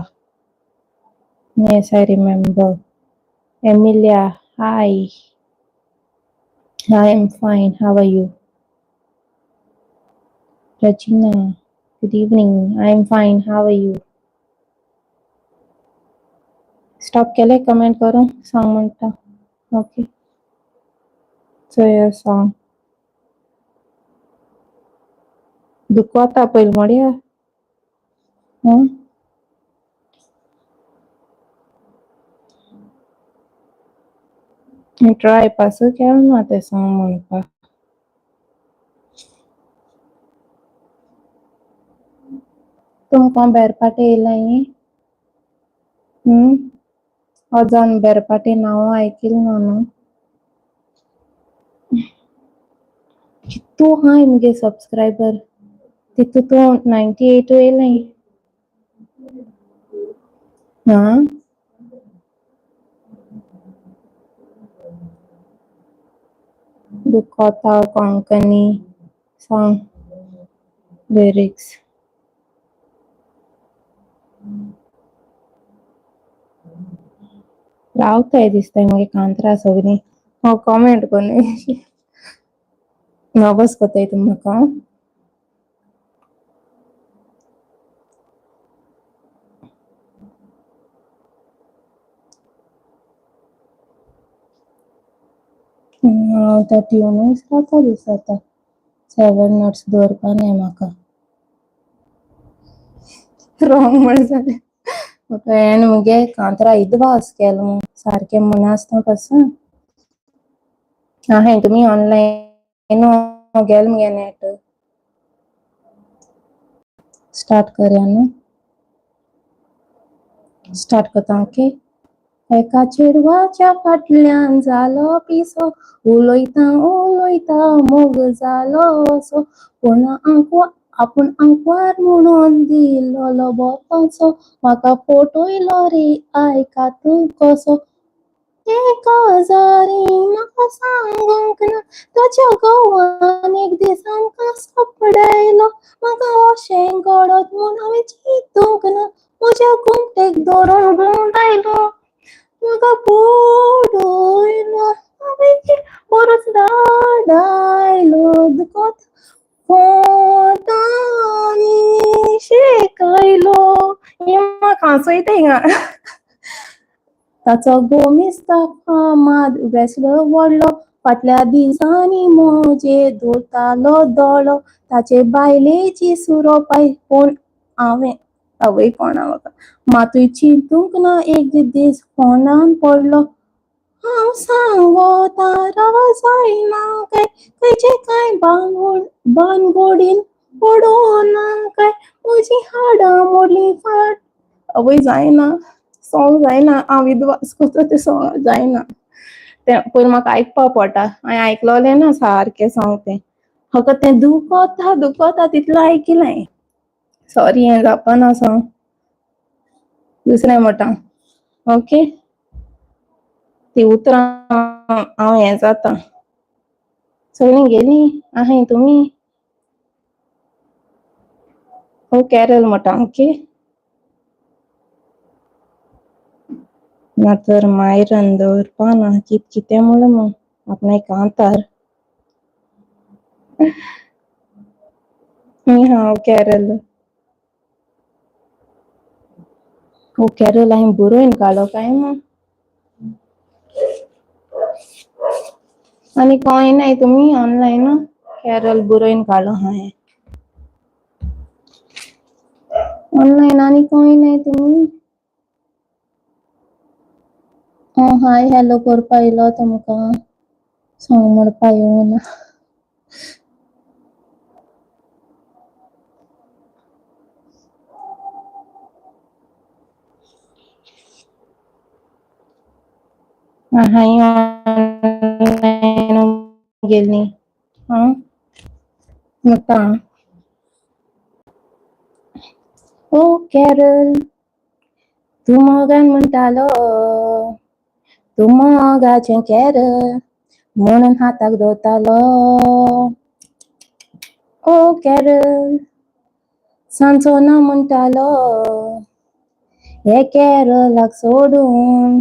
yes I remember Emilia hi I am fine how are you Regina good evening I am fine how are you stop केलें कमेंट करूं सांग म्हणटा ओके चोय सांग दुखोता पयल मोड्या ट्राय पास केल ना ते सांग म्हणपा तुमकां बेरपाटी येयलाय अजान बेरपाटी नांव आयकिल ना न्हू कितू हाय मुगे सब्सक्रायबर तितू तो 98 येयलाय हाँ दुखोता कोंकणी सांग लिरिक्स रावताय दिसताय मुगे कांतरा सगळीं हो कॉमेंट कोनी नर्वस कोताय तुम म्हाका हांव त्या ट्युनूच रावता दिसता 7 नट्स दवरपा नाय म्हाका रॉंग म्हण जालें म्हाका हेण मुगे कांतरा इदवास केलो सारकें म्हणनासतना पासून हाय तुमी ऑनलायन गेल मुगे नेट स्टार्ट करया न्हू स्टार्ट कोता ओके एका चेडवाच्या फाटल्यान जालो पिसो उलोयता मोग जालो असो कोणाक आपूण आंकवार म्हणून दिलोलो बोपाचो म्हाका फोटोयलो रे आयका तूं कसो एक जारी म्हाका सांगूंक ना तुज्या गोवान एक दीस आमकां सापडयलो म्हाका अशें घडत म्हूण हांवें चिंतूंक ना म्हज्या घुमटेक धरून गुंडायलो म्हाका पडयलो हांवें परत धाडायलो दुखत पोटांनी शेकयलो हें म्हाका हांसू येता हिंगा ताचो गोमिस्ता फामाद वेसलो व्हडलो फाटल्या दिसांनी म्हजे धुतालो दोळो ताचे बायलेची सुरो पायपून हांवें आवय कोणा म्हाका मातूय चिंतूंक ना एक दीस फोंडान पडलो हांव सांगोता जायना काय खंयचे काय बानगोडीन पडोना काय म्हजी हाडां मोडली फाट आवय जायना सॉंग जायना हांव विधवास करता तें सॉंग जायना तें पयलीं म्हाका आयकपा पडटा हांवें आयकलोलें ना सारकें सॉंग तें म्हाका तें दुखता तितलें आयकिलें हांवें सॉरी हें जावपाना सॉंग दुसरें म्हणटा ओके ती उतरां हांव हें जाता सगळीं गेलीं आहाय तुमी हो कॅरल म्हणटा ओके नातर मायरन दवरपाना कितें म्हणून आपणाक कांतार हांव कॅरल हो कॅरल हांवें बरोवन काडलो काय मग आनी कोय नाय तुमी ऑनलायन कॅरल बरोवन काडलो हांवें ऑनलायन आनी कोय नाय तुमी हाय हॅलो करपा येयलो तुमकां सॉंग म्हणपा येवना हाय ऑनलायन गेलीं म्हणटा ओ कॅरल तूं मोगान म्हणटालो तूं मोगाचें कॅरल म्हणून हाताक धरतालो ओ कॅरल सांजचो ना म्हणटालो हे कॅरलाक सोडून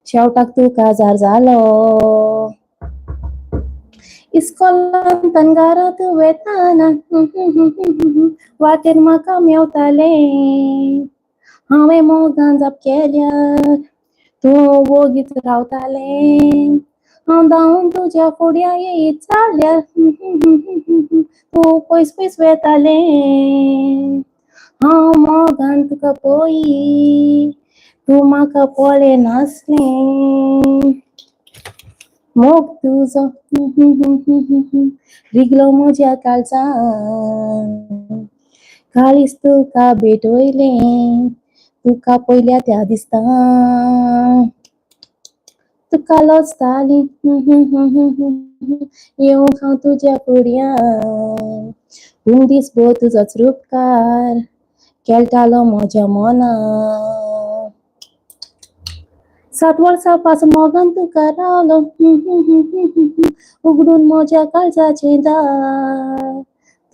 शेवटाक तूं काजार जालो इस्कॉलांत घरांत वेताना वाटेर म्हाका मेवतालें हांवें मोगान जाप केल्यार तूं वोगीच रावतालें हांव धांवून तुज्या फुड्या येयत जाल्यार तूं पयस पयस वेतालें हांव मोगान तुका पळोयत तूं म्हाका पळय नासलें मोग तुजो रिगलो म्हज्या काळजांत काळीज तुका भेटयलें तुका पयल्या त्या दिसता तुका लजतालीं येवंक हांव तुज्या फुड्यान पूण दिसभर तुजोच रूपकार केलतालो म्हज्या मनान 7 वर्सां पासून मोगान तुका रावलो उगडून म्हज्या काळजाचें दार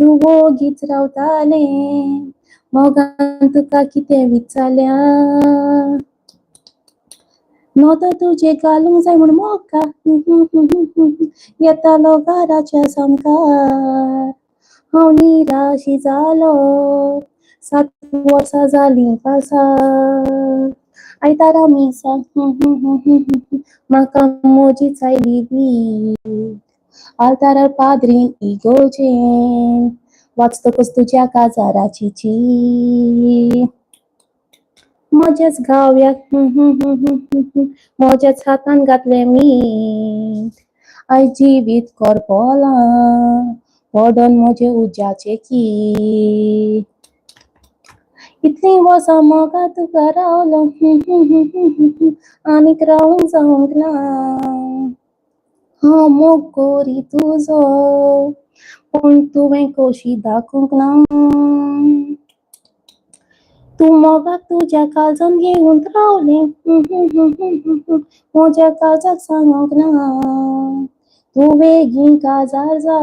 तूं वोगीच रावतालें मोगान तुका कितें विचारल्यार नोतो तुजे घालूंक जाय म्हूण मोका येतालो घराच्या समकार हांव निराशी जालो 7 वर्सां जालीं पासार आयतारा मिसा म्हाका म्हजीच आयली वीट आल्तारार पाद्रीन इगोर्जेन वाचतकच तुज्या काजाराची चीट म्हज्याच घाव्याक म्हज्याच हातान घातलें मीठ आयज जिवीत करपोलां पडोन म्हजे उज्याचे कीट इतलीं वर्सां मोगा तुका रावलो आनीक रावूंक जावंक ना हांव मोग कोरी तुजो पूण तुवें कशी दाखोवंक ना तू मोगाक तुज्या काळजान घेवन रावलें म्हज्या काळजाक सांगूंक ना तू बेगीन काजार जा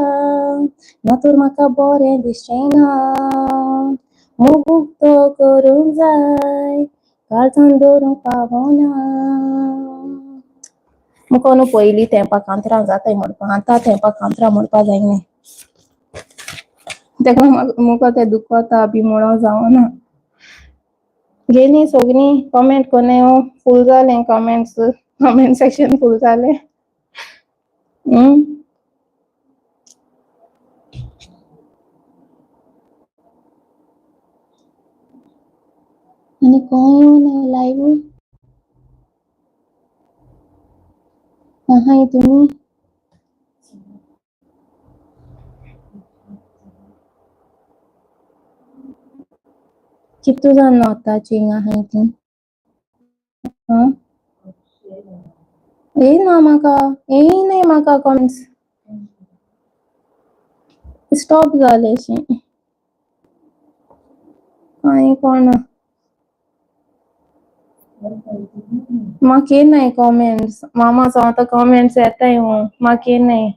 नातर म्हाका बरें दिसचें ना मोगूक तो करूंक जाय काळजान दवरूंक पावना मुको न्हू पयलीं तेंपां कांतरां जाताय म्हणपा आतां तेंपां कांतरां म्हणपा जायनाय तेका मुको तें दुखोता बी म्हणोन जावना गेलीं सगळीं कमेंट कोन्नाय फूल जालें कमेंट सेक्शन फूल जालें आनी कोण येवना लायव्ह आहाय तुमी कितू जाण नोताचींग आहाय तीं येयना म्हाका कमेंट्स स्टॉप जालेशीं कांय कोणा म्हाका येनाय कमेंट्स मामा सांगता कमेंट्स येताय म्हाका येनाय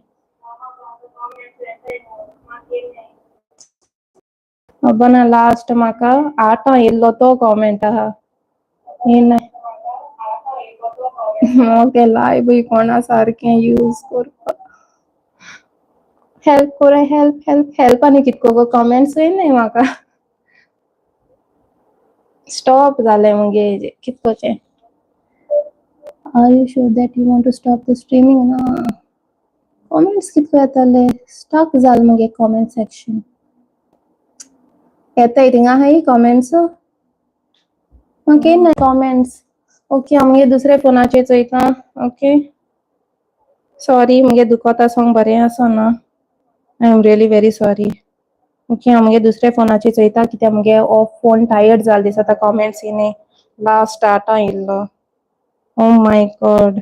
खबर ना लास्ट म्हाका 8 येयल्लो तो कमेंट आहा येनाय ओके लायव्ह कोणा सारकें यूज करपा हेल्प कोराय हेल्प आनी कितको गो कमेंट्स येयनाय म्हाका स्टॉप जालें मुगे कितकोचें Are you sure that you want to stop the streaming? ना कमेंट्स कितको येताले स्टक जाल मुगे कमेंट सेक्शन येताय थिंगा आहाय कमेंट्स म्हाका येनाय कमेंट्स ओके हांव मुगे दुसऱ्या फोनाचेर चोयता ओके सॉरी मुगे दुखोता सोंग बरें आसोना I am really very sorry okay हांव मुगे दुसऱ्या फोनाचेर चोयता कित्याक मुगे हो फोन टायर्ड जाल दिसता कमेंट्स येयनाय लास्ट 8 येयल्लो ओ माय गॉड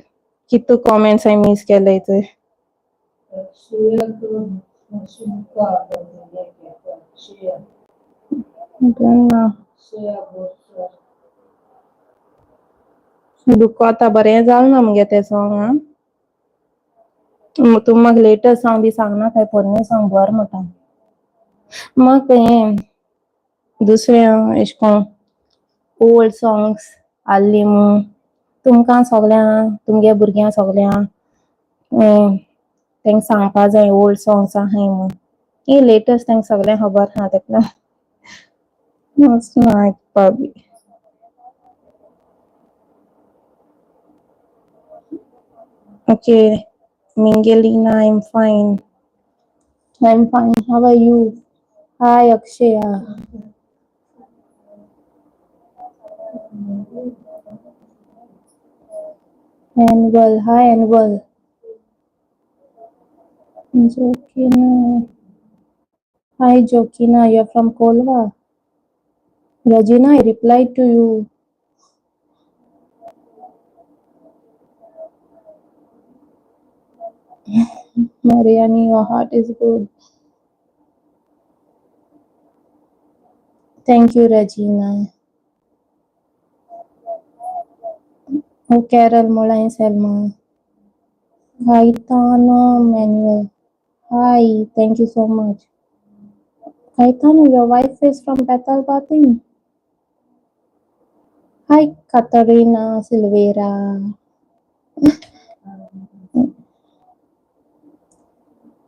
कितू कमेंट्स हांवें मिस केल्याय थंय दुखोता बरें जालना मुगे तें सोंग तूं म्हाका लेटस्ट सॉंग बी सांगना काय पोरने सॉंग बोर म्हुटा म्हाका हें दुसरें एशें कोन्न ओल्ड सॉंग्स आहलीं मूं तुमकां सोगल्यां तुमगे भुरग्यां सोगल्यां तेंक सांगपा जाय ओल्ड सॉंग्स आहाय मूं ही लेटस्ट तेंक सोगल्यां खबर आहा तेका वचना आयकपा B Okay, Mingelina, I'm fine. I'm fine. How are you? Hi, Akshaya. Annual. Hi, Annual. Jokina. Hi, Jokina. You're from Kolva. Regina, I replied to you. Mariani, your heart is good. Thank you, Regina. Oh, Carol, Mola, and Selma. Gaetano, Manuel. Hi, thank you so much. Gaetano, your wife is from Bethel Batin. Hi, Katarina Silveira.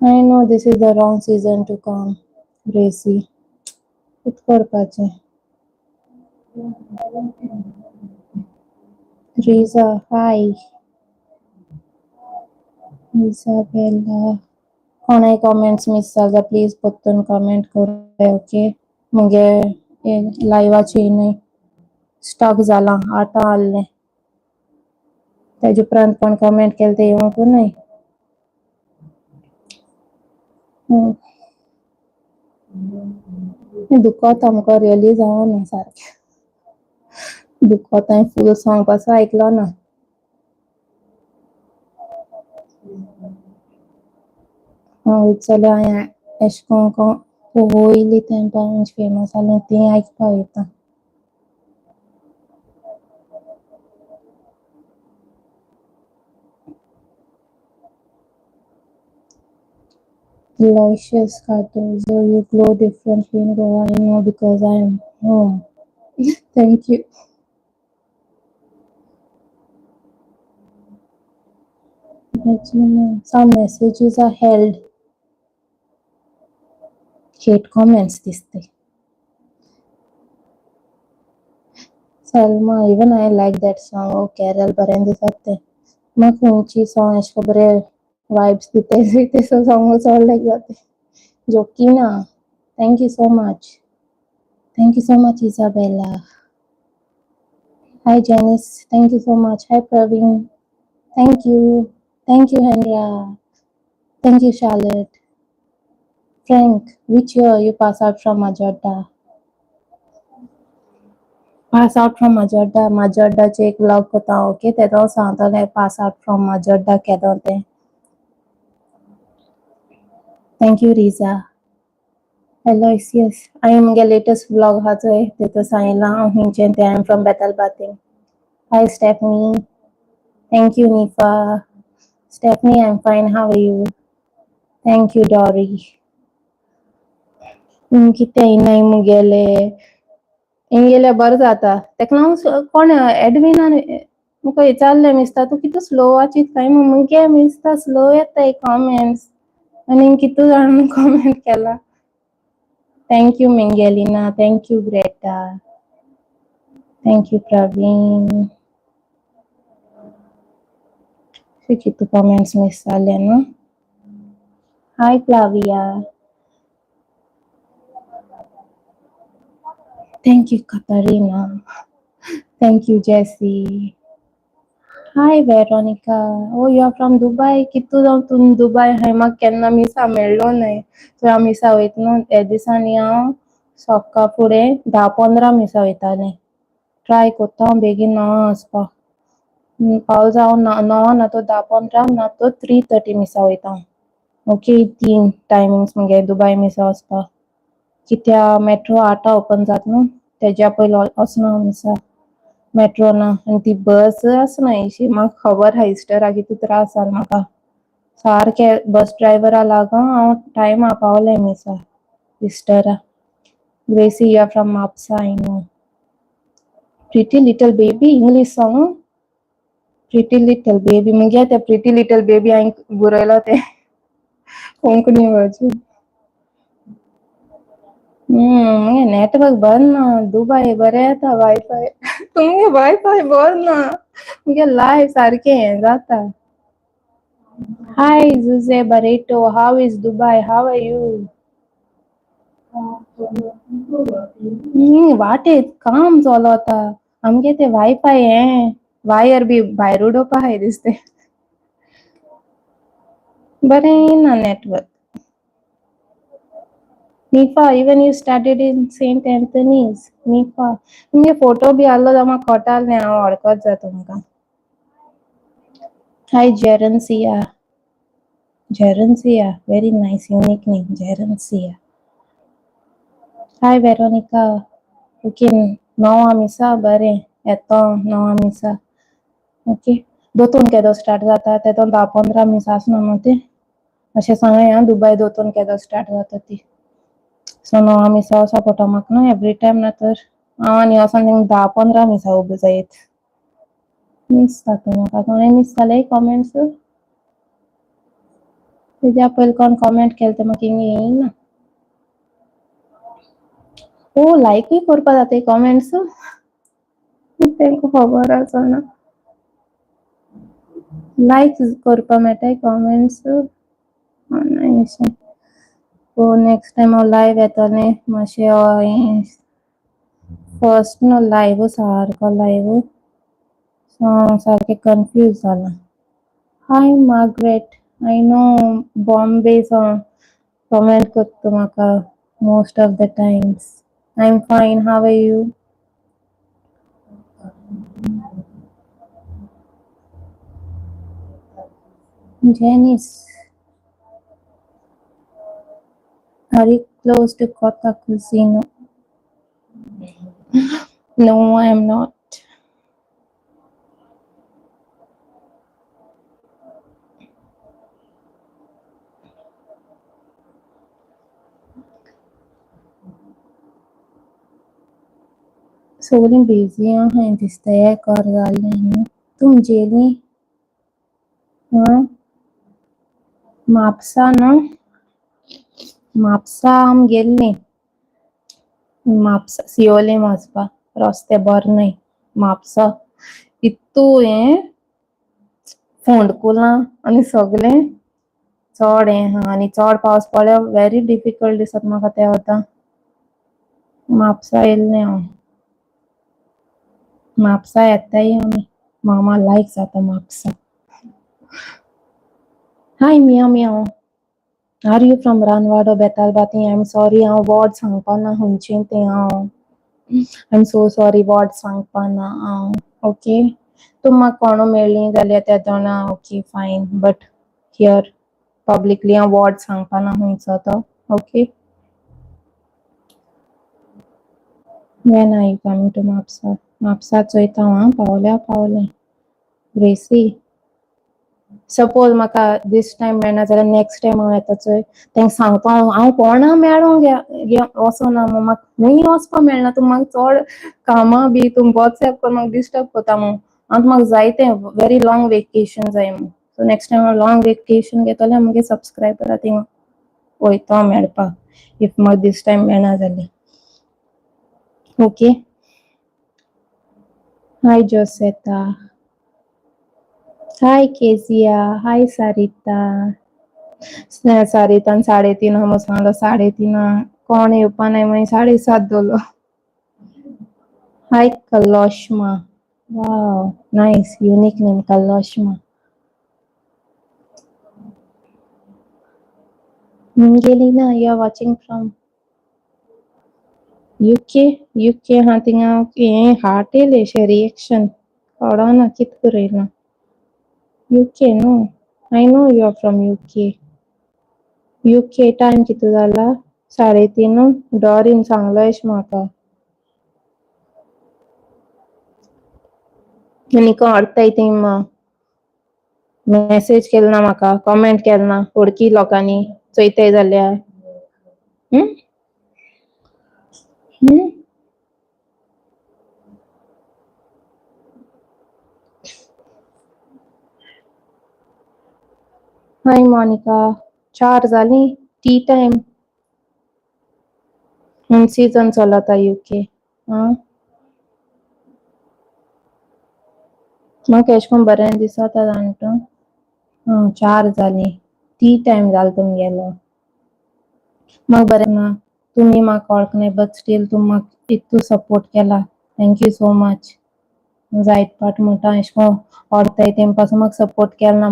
I know this is the wrong season to come, Gracie. कित करपाचें? Riza, hi. Isabella. कोणाय comments miss जाल जाल्यार please पोत्तून comment कोराय okay मुगे लायव्हाची न्हय stuck जालां 8 आहलें तेजे उपरांत कोण कमेंट केलें तें येवंकू न्हय दुखोता मुको रियली जावना सारकें दुखोता हांवें फूल सॉंग पासून आयकलो ना हांव चले हांवें Acho que o ele tem para uns famous, além tem aí para Delicious Cardozo, you glow differently in Goa. I know because I am home. Thank you. But you know, some messages are held. Hate comments this thing. Salma, even I like that song. Oh, Carol Barandi Satte. Mak ऊंची song है इसको बड़े vibes देते so songs all like that. Jokina, thank you so much. Thank you so much, Isabella. Hi, Janice. Thank you so much. Hi, Praveen. Thank you. Thank you, Hendra. Thank you, Charlotte. Frank, which year you pass out from Majorda? Pass out from Majorda. Majorda चे एक vlog बताओ okay? ते तो सांतल है pass out from Majorda कहते होते हैं. Thank you, Riza. Hello, yes. I am the latest vlog हाच आहे. ते तो सांगितला हिंचे ते I am from Bethel Bathing. Hi, Stephanie. Thank you, Nifa. Stephanie, I'm fine. How are you? Thank you, Dory. किती नाही मुगेले इंगेले बरं जाता तेका हांव कोण एडमिनान मुका विचारलें मिस्ता तूं कितू स्लो वाचीत काय मुगे मिस्ता स्लो येताय कॉमेंट्स आनी कितू जाण कॉमेंट केला thank you Mingelina thank you Greta thank you Praveen कितू कॉमेंट्स मिस जाले न्हू hi Flavia thank you Katarina thank you Jessie Hi Veronica. Oh, you are from Dubai. कितू जाऊन तुम दुबय हाय म्हाका केन्ना मिसा मेळ्ळो न्हय सो हांव मिसा वयता न्हू हे दिसांनी हांव सकाळ फुडें 10-15 मिसा वयतालें ट्राय कोत्ता हांव बेगीन 9 वचपाक पावल जावन 9 ना तो 10-15 ना तो 3:30 मिसा वयता हांव ओके 3 टायमिंग्स मुगे दुबय मिसा वचपाक कित्या मेट्रो 8 ओपन जाता न्हू तेज्या पयलीं वचना हांव मिसा मेट्रो ना आनी ती बस आसना अशी म्हाका खबर आहा इस्टरा कितू त्रास जाल म्हाका सारके बस ड्रायव्हरा लागोन हांव टायमा पावलें मिसा इस्टरा Gracie you are from Mapusa I know pretty little baby English song pretty little baby मुगे ते प्रिटी लिटल बेबी हांवें बरयलो ते कोंकणी वर्जन मुगे नेटवर्क बरें ना दुबय बरें येता वायफाय तुमगे वायफाय बरें ना मुगे लायव्ह सारकें हें जाता Hi Zuze Barreto, how is Dubai? How are you? वाटे काम चालू आतां आमगे ते वायफाय हें वायर बी भायर उडोवपा आहाय दिसता बरें येना network Nifa, even you started in St. Anthony's. Nifa, तुमगे फोटो बी आहलो जाल्यार म्हाका कोटालें हांव वळखोत जा तुमकां Hi Jerencia. Jerencia, very nice, unique name, Jerencia. Hi Veronica. Okay नवा मिसा बरें येतो नवा मिसा ओके दोतोन केदो स्टार्ट जाता तेतून 10-15 मिसा आसना न्हू ते अशें सांगय आं दुबय दोतोन केदो स्टार्ट जाता ती सो नवा मिसा वोसो पडटा म्हाका न्हू एवरी टायम ना तर हांव आनी वोसोन थिंग 10-15 मिसा उबो जायत मिस जाता म्हाका कोणें मिस जालें कॉमेंट्स तेज्या पयलीं कोण कॉमेंट केलें तें म्हाका हिंग येयना ओ लायकूय करपा जाताय कॉमेंट्स तेंका खबर आसना लायक करपा मेळटाय कॉमेंट्स अशें सो नेक्स्ट टायम हांव लायव्ह येतलें मातशें हें फर्स्ट न्हू लायव्ह सारको लायव्ह सो हांव सारकें कन्फ्यूज जालां hi Margaret I know Bombay comment करता म्हाका most of the times I am fine how are you Janice Are you close to Kota Casino? No, I am not. Solim busy हैं दिसतंय कर घालने तुम जेली हाँ म्हापसा आम गेल्ली म्हापसा सियोले वचपा रस्ते बरे न्हय म्हापसा इतू हें फोंडकुलां आनी सगळें चड हें आहा आनी चड पावस पडल्यार वेरी डिफिकल्ट दिसता म्हाका तें आतां म्हापसा येयल्लें हांव म्हापसा येताय आमी मामा लायक जाता म्हापसा हाय मिया मियाव are you from Ranwado Betalbatim I am sorry हांव वर्ड सांगपाना खंयचें तें हांव I am so sorry word सांगपाना हांव ओके तुम म्हाका कोणू मेळ्ळी जाल्यार त्या जाणा okay fine but here publicly हांव वर्ड सांगपाना खंयचो तो okay when are you coming to Mapusa Mapusa चोयता हांव पावलें ग्रेसी सपोज म्हाका दिस टायम मेळना जाल्यार नेक्स्ट टायम हांव येता चोय तेंका सांगता हांव कोणा मेळोंक वचोना म्हाका खंय वचपा मेळना तूं म्हाका चड कामां बी तूं वॉट्सएप करून म्हाका डिस्टर्ब कोता आतां म्हाका जाय तें वेरी लॉंग वेकेशन जाय सो नेक्स्ट टायम हांव लॉंग वेकेशन घेतलें म्हगे सबस्क्रायबरा थिंगा वयता हांव मेळपाक इफ म्हाका दिस टायम मेळना जाल्यार ओके हाय जोसेता हाय केजिया हाय सारिता सारितान 3:30 हमो सांगलो 3:30 कोण येवपा नाय म्हणून 7:30 दोलो हाय कलोशमा वाव नाइस यूनिक नेम कलोशमा Angelina, you are watching from UK हाँ थिंगा ये हार्ट येयलेशें रिएक्शन कळना कित करूं UK no I know you are from UK time कितू जाला 3:30 डॉरीन सांगलो एश म्हाका आनी कोण थिंग मेसेज केलना म्हाका कमेंट केलना ओळखी लोकांनी चोयताय जाल्यार हाय मोनिका 4 जालीं टी टाइम सीजन चलता UK म्हाका एश कोन्न बरें दिसता जाणटो 4 जालीं टी टाइम जालो तुमगेलो म्हाका बरें ना तुमी म्हाका वळखनाय बट स्टील तुमी म्हाका इतू सपोर्ट केला थँक यू सो मच जायत पाट म्हणटा एश कोन्न ओडताय तें पासून म्हाका सपोर्ट केलना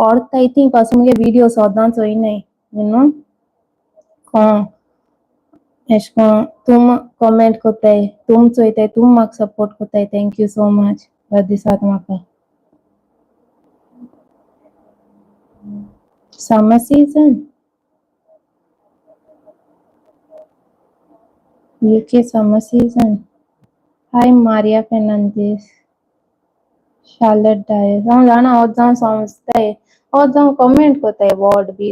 ओडताय तीं पासून मुगे विडियो सोदां चोयनाय यू नो एश कोन्न तुम कमेंट कोत्ताय तुम चोयताय तुम म्हाका सपोर्ट कोत्ताय थँक यू सो मच बरें दिसता म्हाका Summer season? UK summer season. Hi Maria Fernandez. Charlotte Dias. हांव जाणा हो जावन समजताय हो जावन कमेंट कोत्ताय वर्ड बी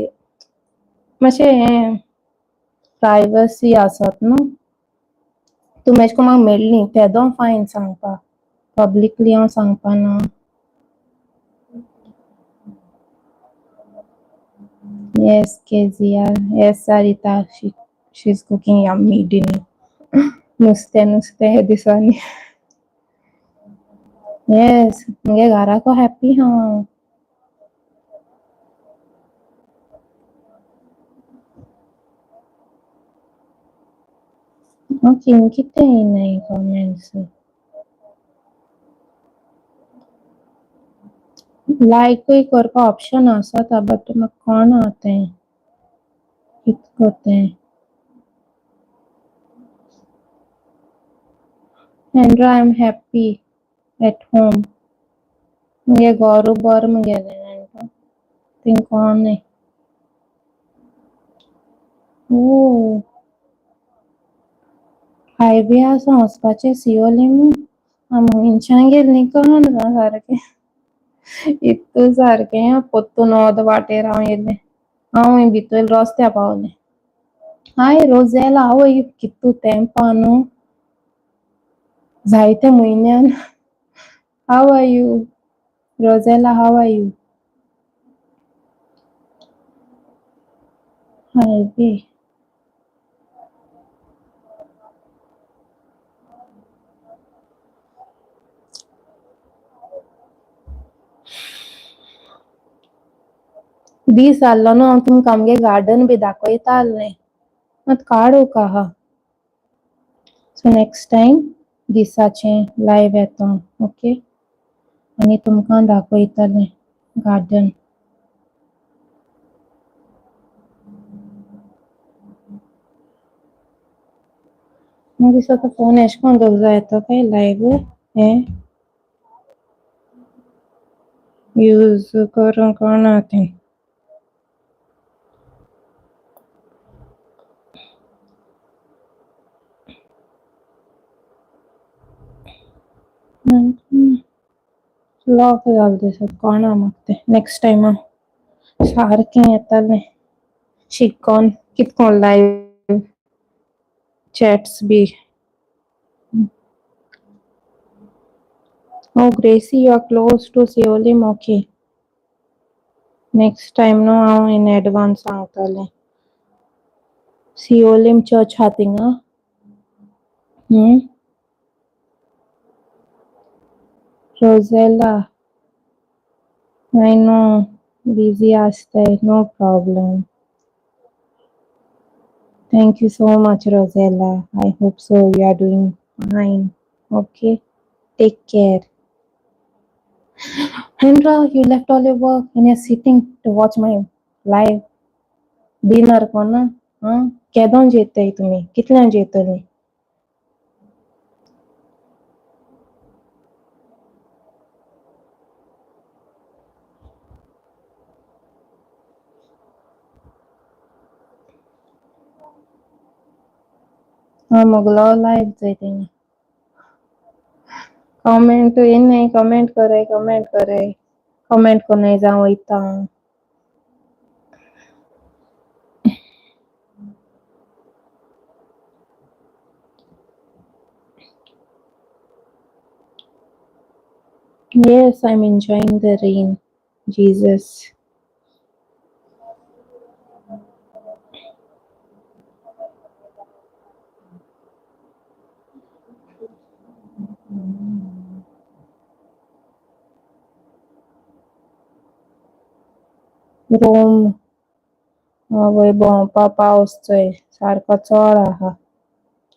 मातशें हें प्रायवसी आसत न्हू तुमी एश कोन्न म्हाका मेळ्ळी तेदो फायन सांगपाक पब्लिकली हांव सांगपाना Yes, Kezia. Yes, Sarita. She's cooking yummy dinner. नुस्तें हे दिसांनी येस मुगे घराको हॅप्पी हांव हांव कितें येयनाय कमेंट्स लायकूय करपा ऑप्शन आसता बट म्हाका कळना तें कित कोत्तें Andra, I'm happy at home. मुगे घोरू बरें मुगेलें जाणा थिंग कोण नाय ओ हायवे आसा वचपाचें सियोलीम मनशां गेलीं कळना सारकें इतू सारकें पोत्तून अर्द वाटेर हांव येयलें हांव भितर रस्त्या पावलें हाय रोजेला आवय कितू तेंपान जायते म्हयन्यान हाव आर यू रोजेला हाव आर यू हायवे दीस जाल्लो न्हू हांव तुमकां आमगे गार्डन बी दाखयता आसलें मात काडू आहा सो नेक्स्ट टायम दिसाचें लायव्ह येता ओके आनी तुमकां दाखयतलें गार्डन म्हाका दिसता तो फोन एशें कोन्न दवरलो येतो काय लायव्ह हें यूज करूंक कळना तें लॉक जाल दिसता कळना म्हाका तें नेक्स्ट टायमा सारकें येतलें शिकोन कितकोन लायव्ह चॅट्स बी Oh, Gracie, you are close to Seolim. Okay. Next time, no, हांव in advance सांगतलें. Seolim church हा थिंगा. Rosella. I know. Busy आसताय. No problem. Thank you so much, Rosella. I hope so. You are doing fine. Okay. Take care. Hendra, you left all your work and you're sitting to watch my live dinner कोण केदोन जेताय तुम्ही कितल्यान Jaitley मोगलो live जायते comment ये नहीं comment करे comment को नहीं जाऊँ वैता Yes, I'm enjoying the rain. Jesus. Room. वय भोंवपा पावसचोय सारको चड आहा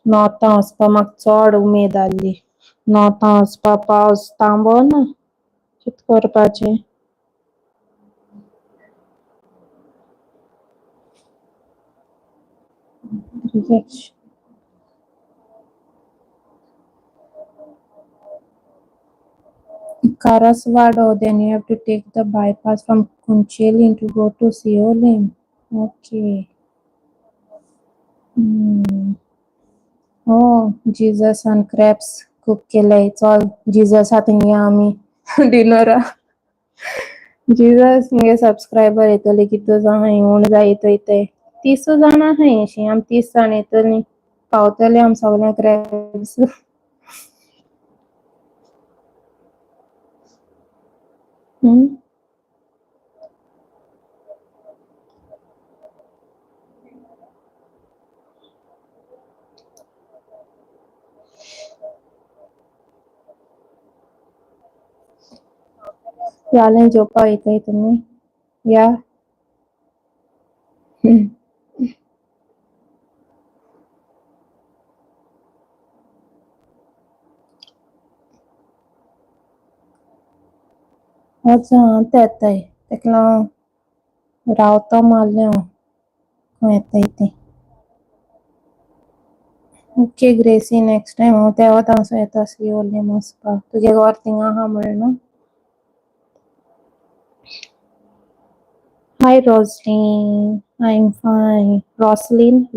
नोर्था वचपा म्हाका चड उमेद आसली नोर्था वचपा पावस थांबो ना कित करपाचें Karasvado, then you have to take the bypass from Kuncheli to go to Seolim. Okay. Oh, Jesus and crepes cook केलंय चल Jesus थिंगा आमी डिनरा Jesus मुगे सब्सक्राइबर येतले कितू जाण येवन जायत ते 30 जाण आहाय अशी आम 30 जाण येतली पावतले आम सगळ्या crepes जालें जोपा येताय तुम्ही या अच्छा येताय तेका रावतो मारले हांव येताय ते ओके ग्रेसी नेक्स्ट टाइम हांव तेवत हांवसो येता सियोलीम वचपा तुजें घर थिंगा आहा म्हळे न्हू Hi, Roslyn. I'm fine. Roslyn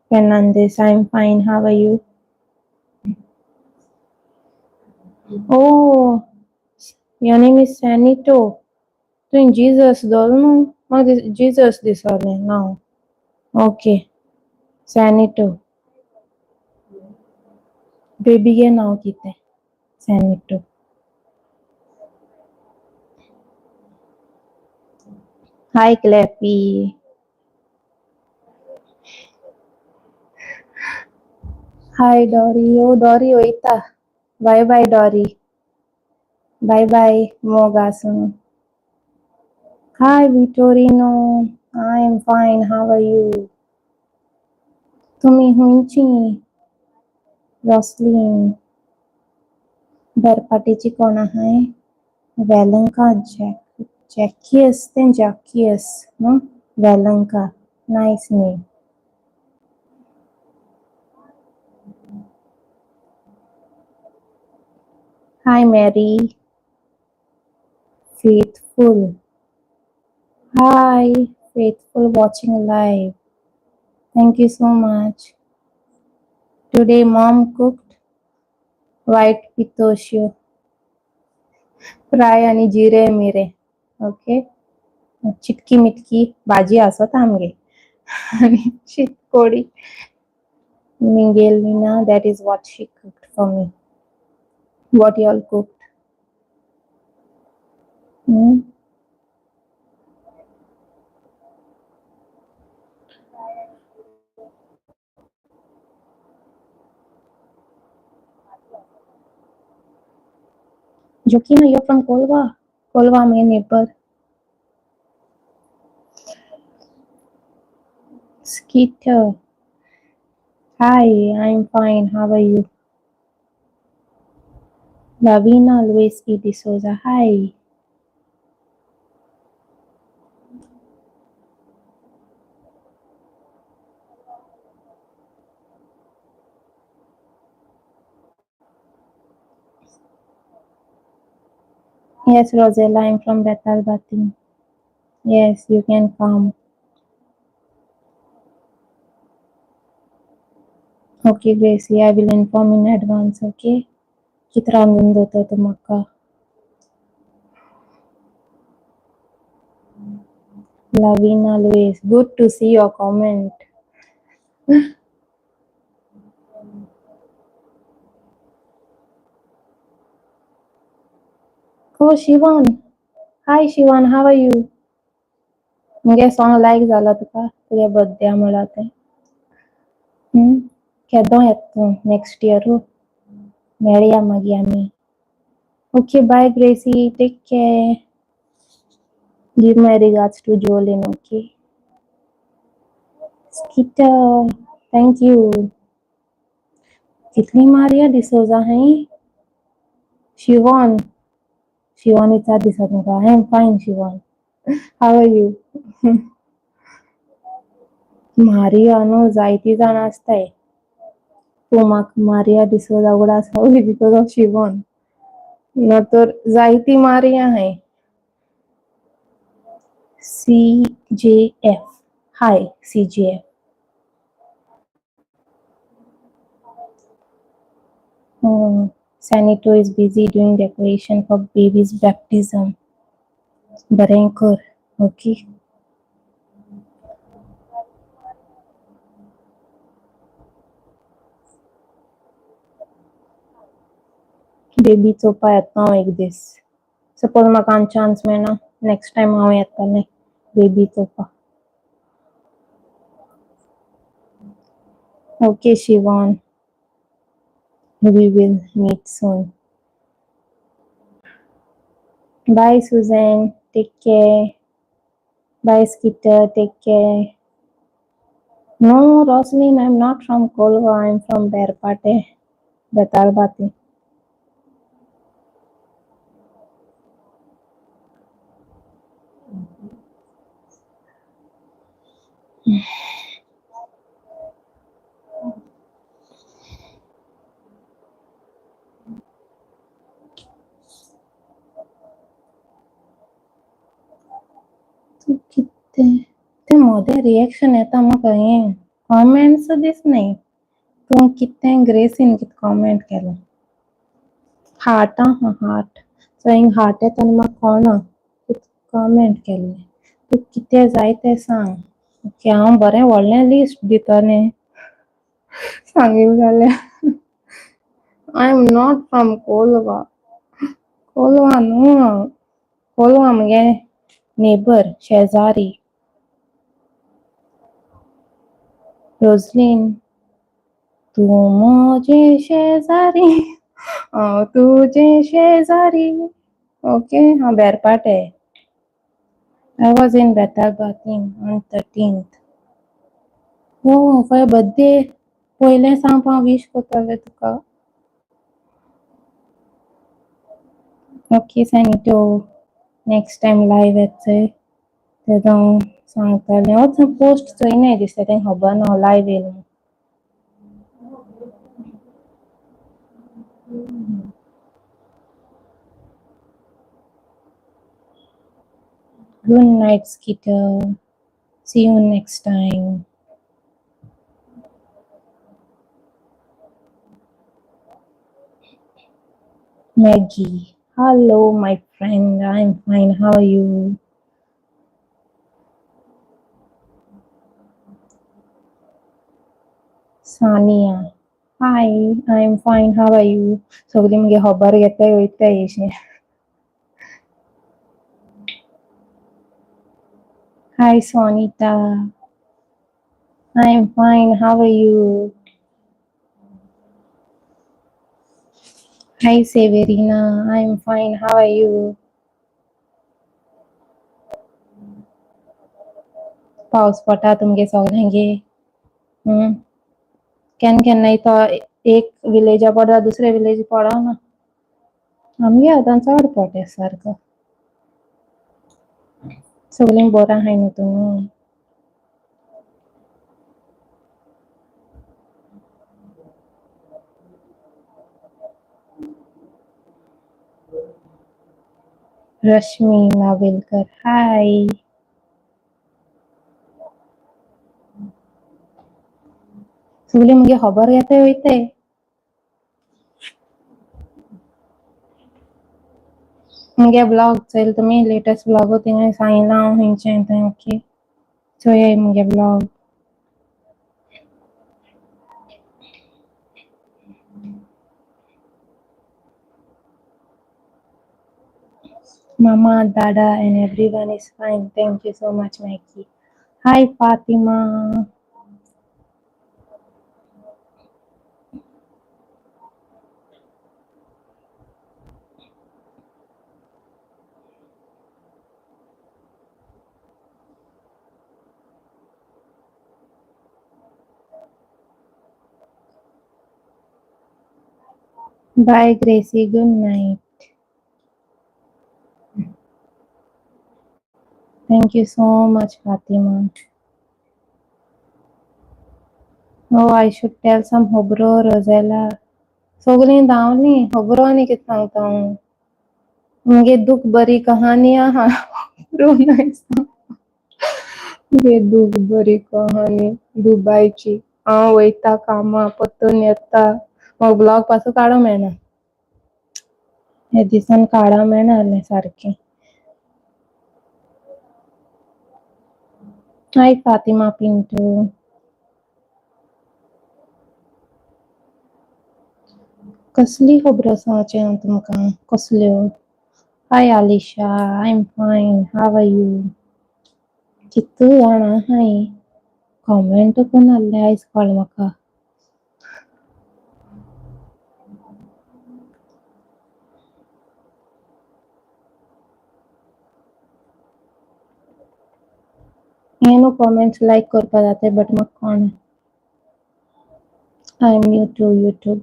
Fernandez. I'm fine. How are you? Oh, your name is Sanito. Tu em Jesus, não? Mas Jesus disorder now. Okay, Sanito. Baby के नाव किते Sanito. Hi, Clappy. Hi, Dory. Oh, Dory, oita. Bye, bye, Dory. Bye, bye, Mogasun. Hi, Vitorino. I'm fine. How are you? तुम्ही हुंची Rosslyn बरपाटीची कोण आहे वेलंका जॅकियस ते जॅकियस no वेलंका nice name. Hi Mary. Faithful. Hi Faithful watching live. Thank you so much. Today mom cooked white pitosio fry आणि जिरे Mire. Okay. चिटकी मिटकी भाजी असत आमगे आणि चिटकोडी Mingelina, that is what she cooked for me. What y'all cooked? Hmm? Jokina, you're from Kolva. Kolva, my neighbor. Skeeter. Hi, I'm fine. How are you? Lavina Luis E. D'Souza. Hi. Yes, Rosella, I'm from Betal Bati. Yes, you can come. Okay, Gracie, I will inform in advance, okay? Chitra Nundoto Tumaka. Lavina Luis. Good to see your comment. Oh, Shivan. Hi, Shivan. How are you? मुगे song लायक जाला तुका तुझ्या birthday म्हणला ते केदो येत तूं next year मेळया मागीर आमी okay bye Gracie take care give my regards to Jolene okay Skeeter thank you कितनी मारिया डिसोजा है शिवॉन शिवॉन इतना दिसत नका I am fine Siobhan how are you Maria no जायती जाण आसताय तूं म्हाका मारिया डिसोजा उगडास हांव बिकॉज ऑफ शिवॉन न तर जायती मारिया हाय CJF. Hi, CJF. Sanito is busy doing decoration for baby's baptism. Barankor. Okay. Baby चोपा येता हांव एक दीस सपोज म्हाका चान्स मेळना नेक्स्ट टायम हांव येतलें बेबी चोपा okay Siobhan we will meet soon. Bye Susan, take care. Bye Skitter, take care. No Roslyn, I'm not from Kolva, I'm from Berpate, Betalbati. मोदे रिएक्शन येता म्हाका हें कॉमेंट्स दिसनाय तूं कितें ग्रेसीन कितें कॉमेंट केलें हार्ट हार्ट सो हिंग हार्ट येता आनी म्हाका कळना कितें कॉमेंट केलें तूं कितें जाय तें सांग ओके हांव बरें व्हडलें लिस्ट दितलें सांगील जाल्यार I am not from Colva Colva न्हू हांव कोलवा मगे नेबर शेजारी रोजलीन तूं म्हजे शेजारी हांव तुजें शेजारी ओके हांव बेरपाटे I was in Betalbatin on 13th. Oh, for your birthday. पयलें सांग हांव विश करतलें तुका. ओके सॅनिटो नेक्स्ट टायम लायव्ह येतचोय तेदो हांव सांगतलें होच पोस्ट चोयनाय दिसता तेंक खबर ना हांव लायव्ह येयला म्हूण Good night, Skeeter. See you next time. Maggie. Hello, my friend. I'm fine. How are you? Sania. Hi, I'm fine. How are you? सगळीं मगे खबर घेताय वयताय अशें. Hi, Sonita. I'm fine. How are you? Hi, Severina. I'm fine. How are you? पावस पडटा तुमगे सगळ्यांगे केन्ना तो एक विलेजा पडटा दुसरे विलेज पडना आमगे आतां चड पडटा सारको सगळीं बरां आहाय न्हू तुमी रश्मी नावेलकर हाय सगळीं मगे खबर घेताय वयताय मगे ब्लॉग चोयल तुमी लेटेस्ट ब्लॉग थिंगाय सांगिला हांव खंयचें तें ओके चोयाय मगे blog Mama, Dada, and everyone is fine. Thank you so much, Mikey. Hi, Fatima. Bye, Gracie. Good night. Thank you so much, Fatima. Oh, I should tell some Hobro, Rosella. सगळीं धांवलीं खबरो आनी कितें सांगता हांव मगे दूख बरी कहानी आहा मगे दूख बरी कहानी दुबयची हांव वयता कामां परतून येता म्हाका ब्लॉग पासून काडूंक मेळना हे दिसान काडा मेळना जालें सारकें हाय फातिमा पिंटू कसली खबरो सांगचें हांव तुमकां कसल्यो hi Alisha I am fine how are you कितू जाणां आहाय कॉमेंट कोन्न आहलें आयज कळ्ळें म्हाका हें न्हू कॉमेंट्स लायक करपा जाताय बट म्हाका कळना I am new to YouTube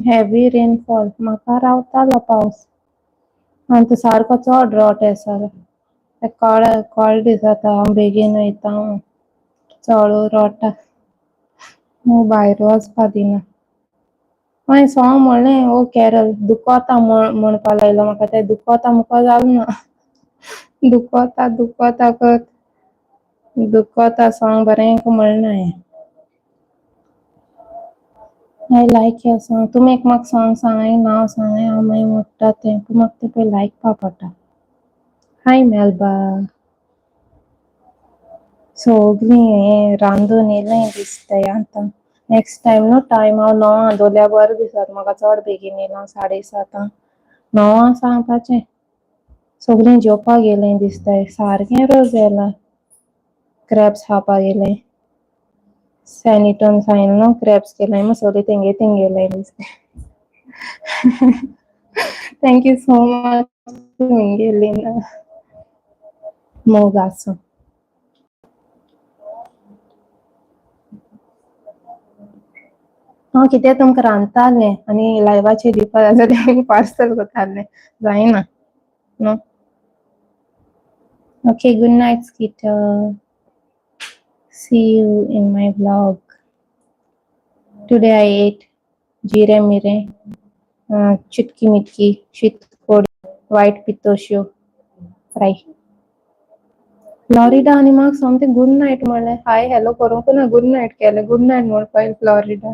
heavy rainfall म्हाका रावतालो पावस आनी सारको चड रोट एसर ते कोळ्ळे दिसता हांव बेगीन वयता चड रोटा भायर वचपा दिना हांवें सॉंग म्हणलें ओ कॅरल दुखोता म्हणपा लायलो म्हाका तें दुखोता मुको जालें ना दुखोता दुखोता करत दुखोता सॉंग बरें म्हणलें हांवें I like your song. तूं एक म्हाका सॉंग सांग नांव सांग हांव मागीर म्हणटा तें तूं म्हाका तें पळय आयकपा पडटा हाय मेलबा सगळीं हें रांदून येयलें दिसताय आतां नेक्स्ट टायम न्हू टायम हांव 9 दवरल्यार बरें दिसता म्हाका चड बेगीन येयलां 7:30 9 सांगपाचें सगळीं जेवपाक गेलीं दिसताय सारकें रोज येयलां क्रॅप्स खावपाक गेलें सॅनिटन सांगिल न्हू क्रॅप्स केल्याय म्हूण सगळीं तेंगे तेंगेले दिसताय थँक्यू सो मच तुमगेली मोगाचो हांव कितें तुमकां रांदतालें आनी लायव्हाचेर दिवपा जाय जाल्यार पार्सल करतालें जायना न्हू okay good night Skeeter see you in my vlog today I ate जीरे मिरे चिटकी मिटकी शीतकोडी white पितोश्यो फ्राय फ्लॉरिडा आनी म्हाका समथींग गुड नायट म्हणलें हाय हॅलो करूंक ना गुड नायट केलें गुड नायट म्हणपा फ्लॉरिडा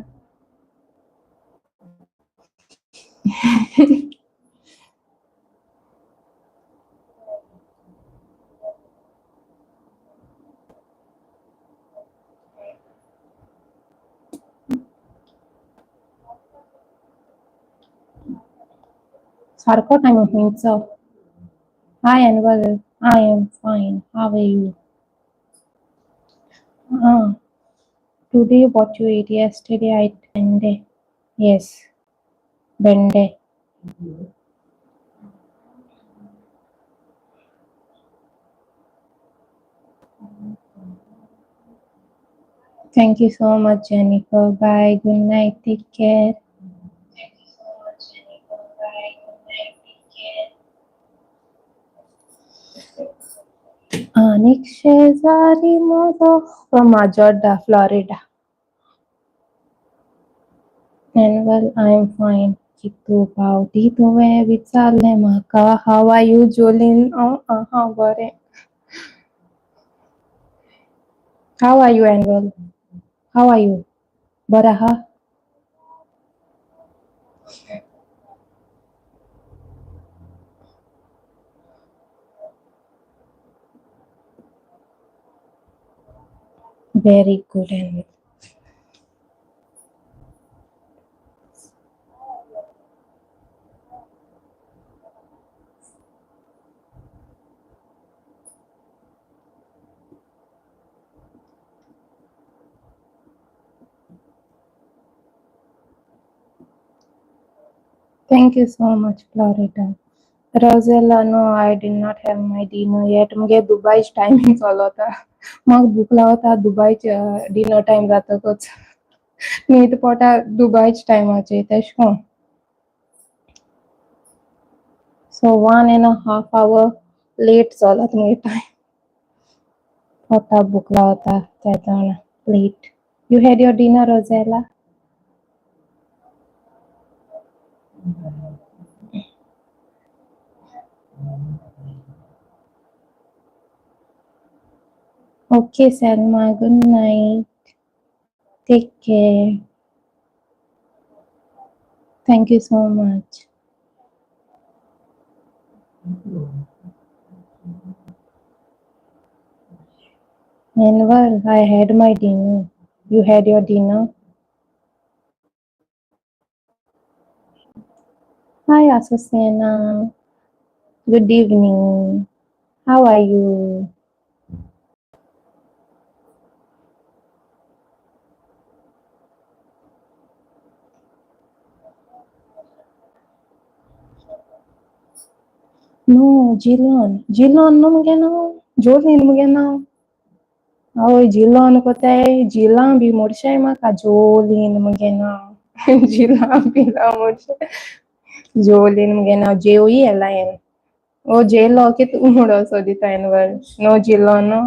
सारको टायम खुंयचो हाय एनवल I am fine how are you today what you ate yesterday I ate bende yes bende thank you so much Jennifer bye good night take care आनीक शेजारी म्हजो from Majorda Florida anvil I am fine कितू पावटी तुवें विचारलें म्हाका how are you जोलीन हांव बरें how are you anvil how are you बरें आहा very good anvil thank you so much Florida Rosella no I did not have my dinner yet मुगे दुबईच टायमिंग चलोता म्हाका भूक लागता दुबईच डिनर टायम जातकच न्हीद पोटा दुबईच टायमाचेर तेश कोन so 1.5 hour late चलत मुगे टायम पोटा भूक लागता तेदोन late you had your dinner Rosella okay Selma good night take care thank you so much Enver I had my dinner you had your dinner hi Asusena good evening how are you no Jilon no muge naw Jolene muge naw ओय Jilon कोताय जिलां B मोडशाय म्हाका Jolene मुगे नाव जिलां बिलां मोडशाय Jolene मुगे नाव JOELIN ओ जेलो कितू मुडो सोदिता Enver no जिलो no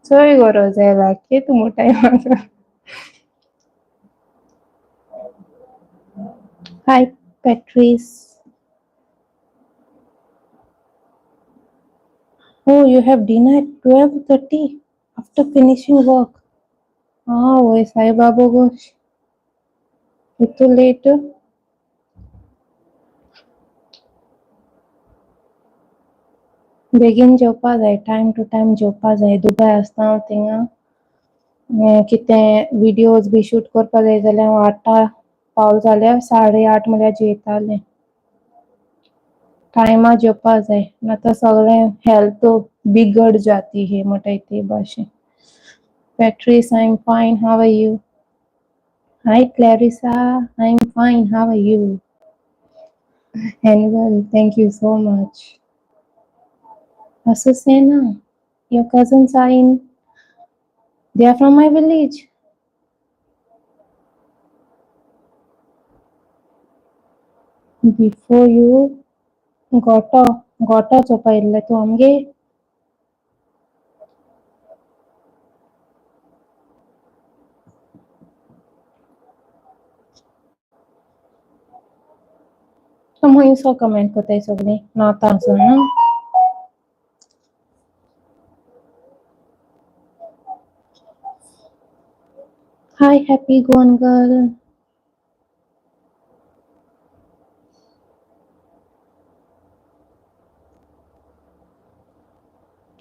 चोय गो रोजेला कितू मुटाय म्हाका Hi, Patrice. Oh, you have dinner at 12:30 after finishing work. Ah, वय साईबाबा गोश. इतू लेट. बेगीन जेवपा जाय. टायम टू टायम जेवपा जाय. दुबाय आसता हांव थिंगा. कितें विडियोज बी शूट करपा जाय जाल्यार हांव 8 पावल जाल्यार 8:30 म्हळ्यार जेयतालें. टायमार जेवपा जाय. नातर सगळें हेल्थ बिगड जाती है म्हणटाय ते भाशेन. Patrice, I'm fine. How are you? Hi, Clarissa. I'm fine. How are you? And well, thank you so much. Asusena, your cousins are in. They are from my village. Before you got a chopa ille to amge. तुम ही so comment करताय सगळे नाता आसन ना. Hi, happy gone girl.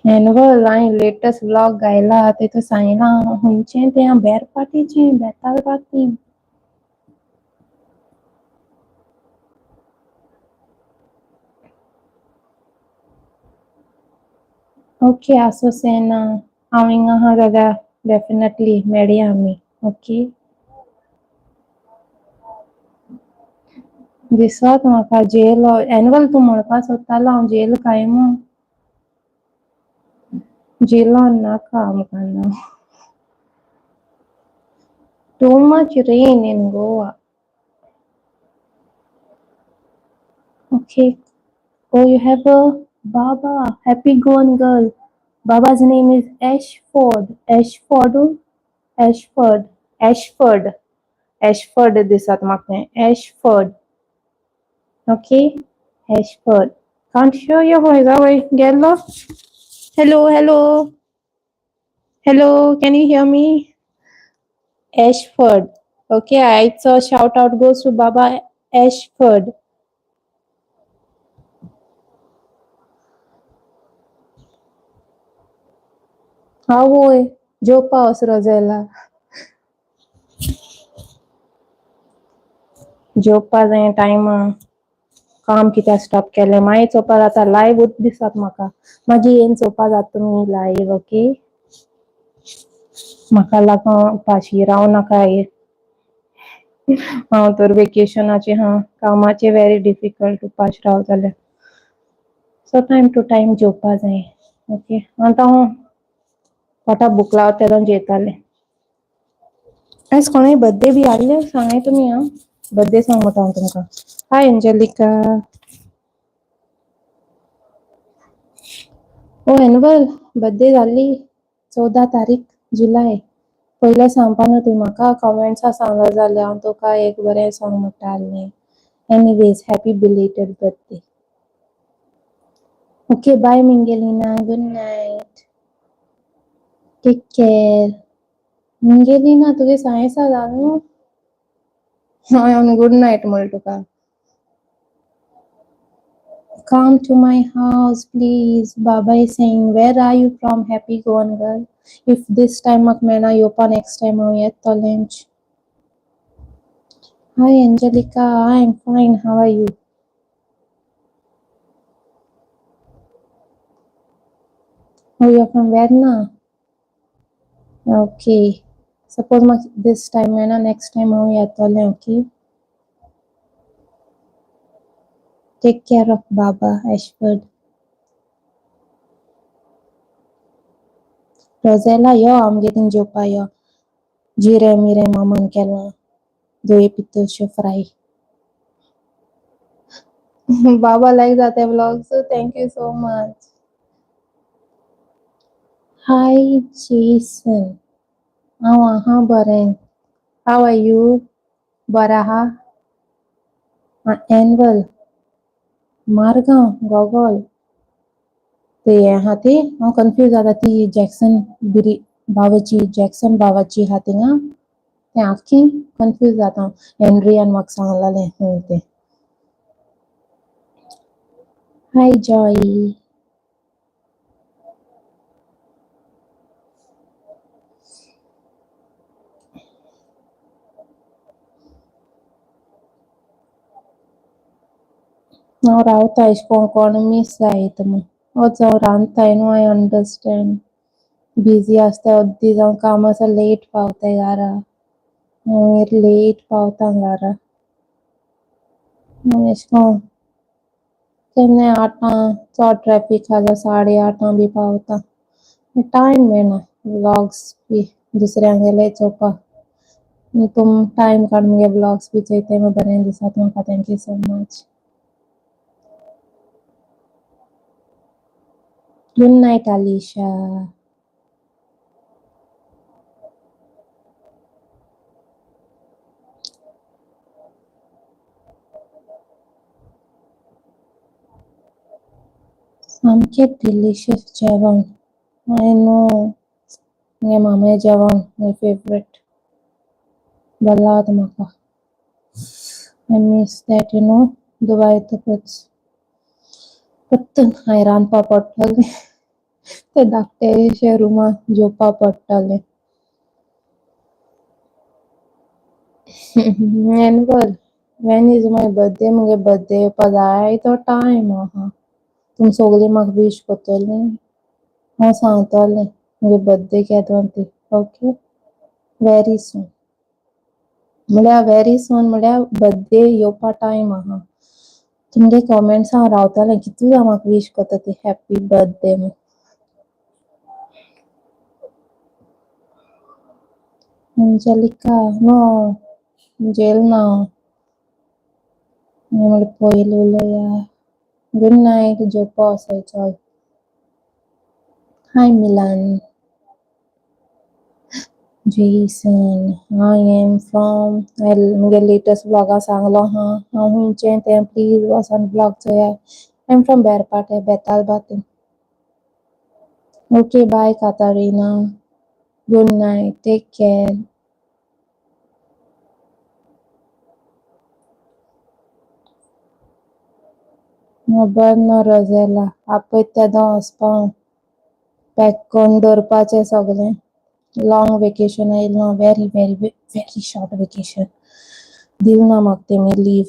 Anvil हांवें latest vlog घायला तेतूं सांगलां हुंयचें तें बेरपाटीचें बेताळ बाती. ओके आसूसेना हांव हिंगा आहा जाल्यार डेफिनेटली मेळया आमी. ओके दिसोत म्हाका जेल एनवल तूं म्हणपा सोदतालो हांव जेल काय म्हूण. जेलान नाका आमकां ना. Too much rain in Goa. Okay. Oh, you have a Baba. Happy gone girl. Baba's name is Ashford. Ashford. Ashford. Ashford. Ashford दिसत म्हाका. Ashford. Okay. Ashford. Can't hear your voice. Away. Gello. Hello. Hello. Hello. Can you hear me? Ashford. Okay. It's a shout out goes to Baba Ashford. आवय जेवपा वसरो जायला. जेवपा जाय टायमार. काम कित्याक stop केलें मागीर चोवपा जाता लायव्हूच दिसत म्हाका. मागीर येवन चोवपा जाता तुमी लायव्ह. ओके. म्हाका लागोन उपाशी राव नाका. हांव तर वेकेशनाचेर हा. कामाचें व्हेरी डिफिकल्ट उपाश राव जाल्यार. सो टायम टू टायम जेवपा जाय. ओके. आतां हांव पोटा भूक लागता तेदोन जेयतालें. आयज कोणाय बर्थडे बी आहले सांगय तुमी आं. बर्थडे सॉंग म्हणटा हांव तुमकां. हाय एंजेलिका. ओ एनवल बर्थडे जाली 14 तारीख जुलय. पयलें सांगपा न्हू तुवें म्हाका कमेंट्सां सांगलें जाल्यार हांव तुका एक बरें सॉंग म्हणटालें. Anyways happy belated birthday. Okay bye मिंगेलिना. Good night. Take care. मिंगेलिना तुगे सायेंसा जाल न्हू. हांवें गुड नायट म्हणलें तुका. Come to my house, please. Baba is saying, where are you from, happy gone girl? If this time mak mena yopa next time हांव येतोलेंच. Hi Angelica, I'm fine. How are you? Oh, you're from Vietnam. Okay. Suppose mak this time mena next time हांव येतोलें. Okay. Take care of Baba Ashford. Rosella, yo आमगे thing जेवपा यो. जिरें मिरें मामान केलां. दोये पितूरच्यो fry. Baba likes that vlog, so thank you so much. Hi Jason. हांव आहा बरें. How are you? बरा आहा? एनुअल मारगांव गोगोल ते यहाँ थे हांव कन्फ्यूज जाता ती जॅक्सन बिरी बावाची जॅक्सन बावाची हा थिंगा ते आख्खी कन्फ्यूज जाता हेनरियान म्हाका सांगलेलें हूं तें हाय जॉय हांव रावता एशें कोन्न कोण मिस जायत म्हूण होच हांव रांदताय न्हू आय अंडरस्टँड बिजी आसता अर्दी जावन कामां लेट पावताय घारा मागीर लेट पावता घारा आनी एशें कोन्न केन्नाय 8 चड ट्रॅफिक आहा जाल्यार 8:30 बी पावता टायम मेळना व्लॉग्स बी दुसऱ्यांगेले चोवपाक तुम टायम काडून मुगे व्लॉग्स बी चोयताय म्हूण बरें दिसता तुमकां thank you so much good night Alisha सामकें डिलिशियस जेवण आय नो मुगे मामय जेवण माय फेवरेट बरें लागता म्हाका आय मिस दॅट दुबा येतकच फक्त हांवें रांदपा पडटलें ते धाकटेशे रुमान जेवपा पडटलें annual when is my birthday मुगे बर्थडे येवपा जायतो टायम आहा तुम सोगलीं म्हाका विश कोत्तोलीं हांव सांगतोलें मुगे बर्थडे केदोन ती ओके वेरी सून म्हळ्यार वेरी सून म्हळ्यार बर्थडे येवपा टायम आहा तुमगे कॉमेंट्स हांव रावतलें कितू जाण म्हाका विश कोत्ता ती हॅपी बर्थडे म्हूण अंजलिका नो जेलना म्हळ्यार पयलीं उलोवया गुड नायट जेवपा वोसोय चल हाय मिलन जेसन आई एम फ्रॉम मुगे लेटेस्ट ब्लॉगा सांगलो आहा हांव हुंयचें तें प्लीज वोसोन ब्लॉग चोयाय I am from Berpate Betalbatim okay bye Catarina good night take care खबर ना रोजेला आपयता तेदो वचपा पॅक कोन्न दवरपाचें सगलें लॉंग वेकेशन येयलें very very very short vacation दिवना म्हाका तेमी लीव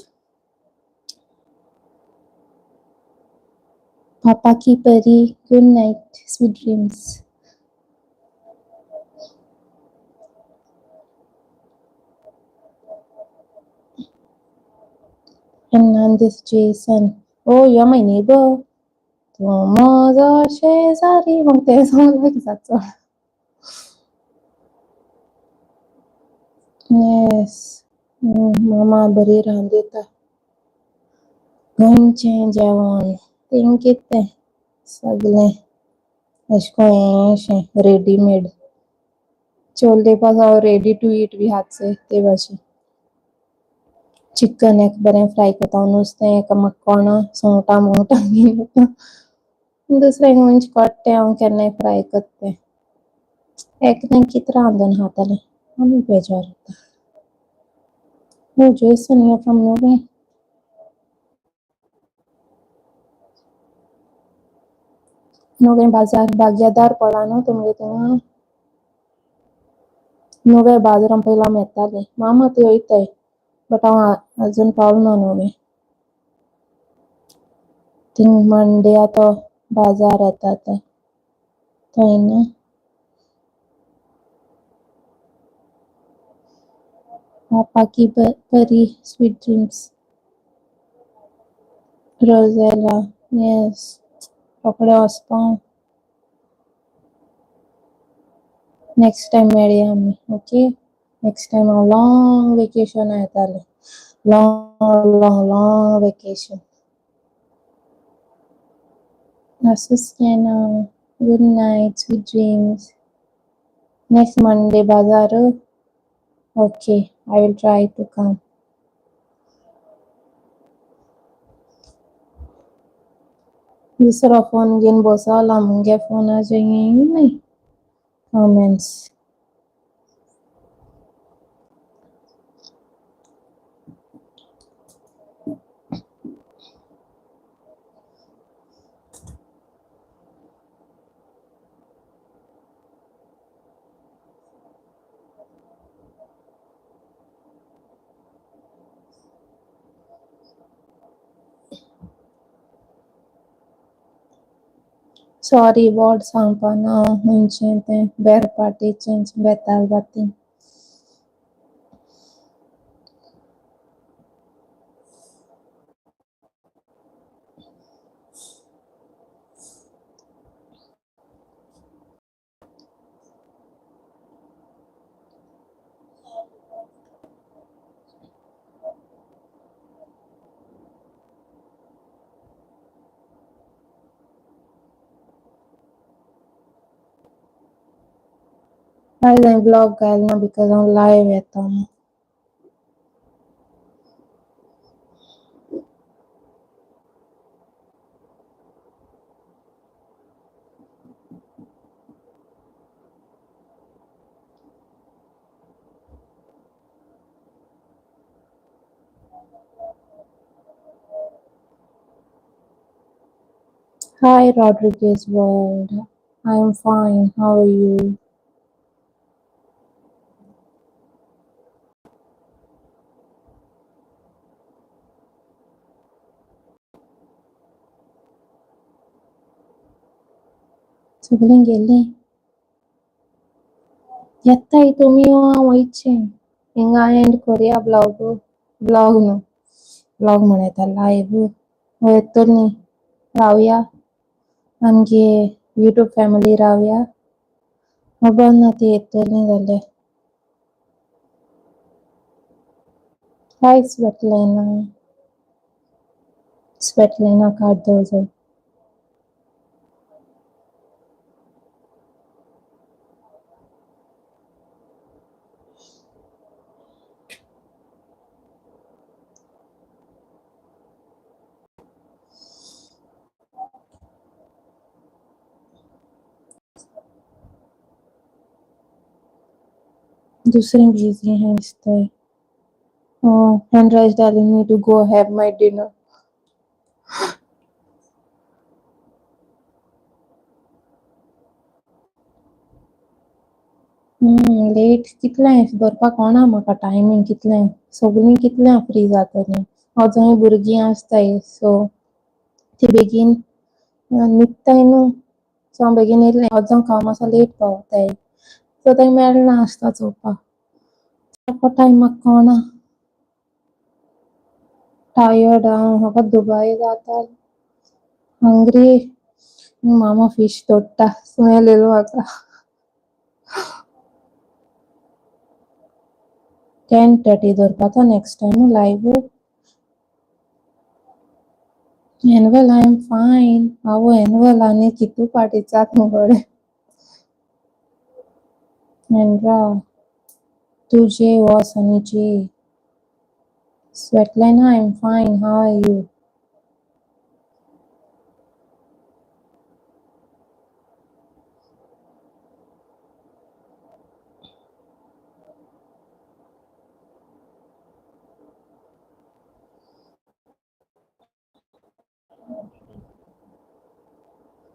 पापा की परी good night sweet dreams and this Jason oh you're my neighbor तूं म्हजो शेजारी मग तें सॉंग लायक जाता येस मामा बरी रांदिता गोंयचें जेवण तेंगे तें सगलें एशें कोन्न हेशें रेडीमेड छोले पाव रेडी टू ईट बी आहाय ते भाशेन चिकन एक बरें फ्राय कोता नुस्तें एक म्हाका कोणा सुंगटां मुंगटां बीन दुसरें हुंयच कोट्टें हांव केन्नाय फ्राय कोत्तें एकटें कितें रांदून खातलें आनी बेजार येता Oh, Jason, you're from Norway. Norway बाजार बाग्यादार पडला न्हू तुमगे थिंगा नोव्हे बाजारान पयलीं आमी येतालीं मामा थंय वयताय बट हांव आजून पावलो ना नोव्हे थिंग मंड्या तो बाजार येता तो थंय न्हू पापा की बरी स्वीट ड्रीम्स रोजेला येस रोखडें वचपा नेक्स्ट टायम मेळया आमी ओके नेक्स्ट टायम हांव लॉंग वेकेशना येतालें लॉंग लॉंग लॉंग वेकेशन आसूंच केन्ना good night sweet dreams next Monday बाजार okay I will try to come दूसरा फोन घेऊन बसवला मुंगे फोनाचे येईल नाही comments. Sorry, what sampana hunchente ber party change betal bati. I then vlog galna because I'm live at Hi Rodriguez World. I am fine. How are you? सगळीं गेली. येता तुमी वयचे हिंगा एंड करूया ब्लॉग न्हू ब्लॉग म्हण येता लायव्ह येतली रावया आमगे युट्यूब फॅमिली रावया खबर ना ती येतली जाल्यार हाय स्वेटलेना कार्दोजो. दूसरे बिजी हैं इससे. Oh, Hendra is telling me to go have my dinner. Late कितलें दवरपाक कोणा म्हाका टायमींग कितलें सगळीं कितल्या फ्री जातलीं अजूनय भुरगीं आसताय सो ती बेगीन न्हिदताय न्हू सो हांव बेगीन येयलें अजून काम आसा लेट पावताय सो तेंक मेळना आसता चोवपाक तो टायम म्हाका कोणा टायर्ड हांव म्हाका दुबाय जाता हंग्री मामा फिश तोडटा स्मेल येयलो म्हाका 10:30 दवरपाचो next time live anvil I am fine हांव एनवल आनी कितू पार्टीचात मुगोडे एनरा तुजे वो सनीची Svetlana, I'm fine. How are you?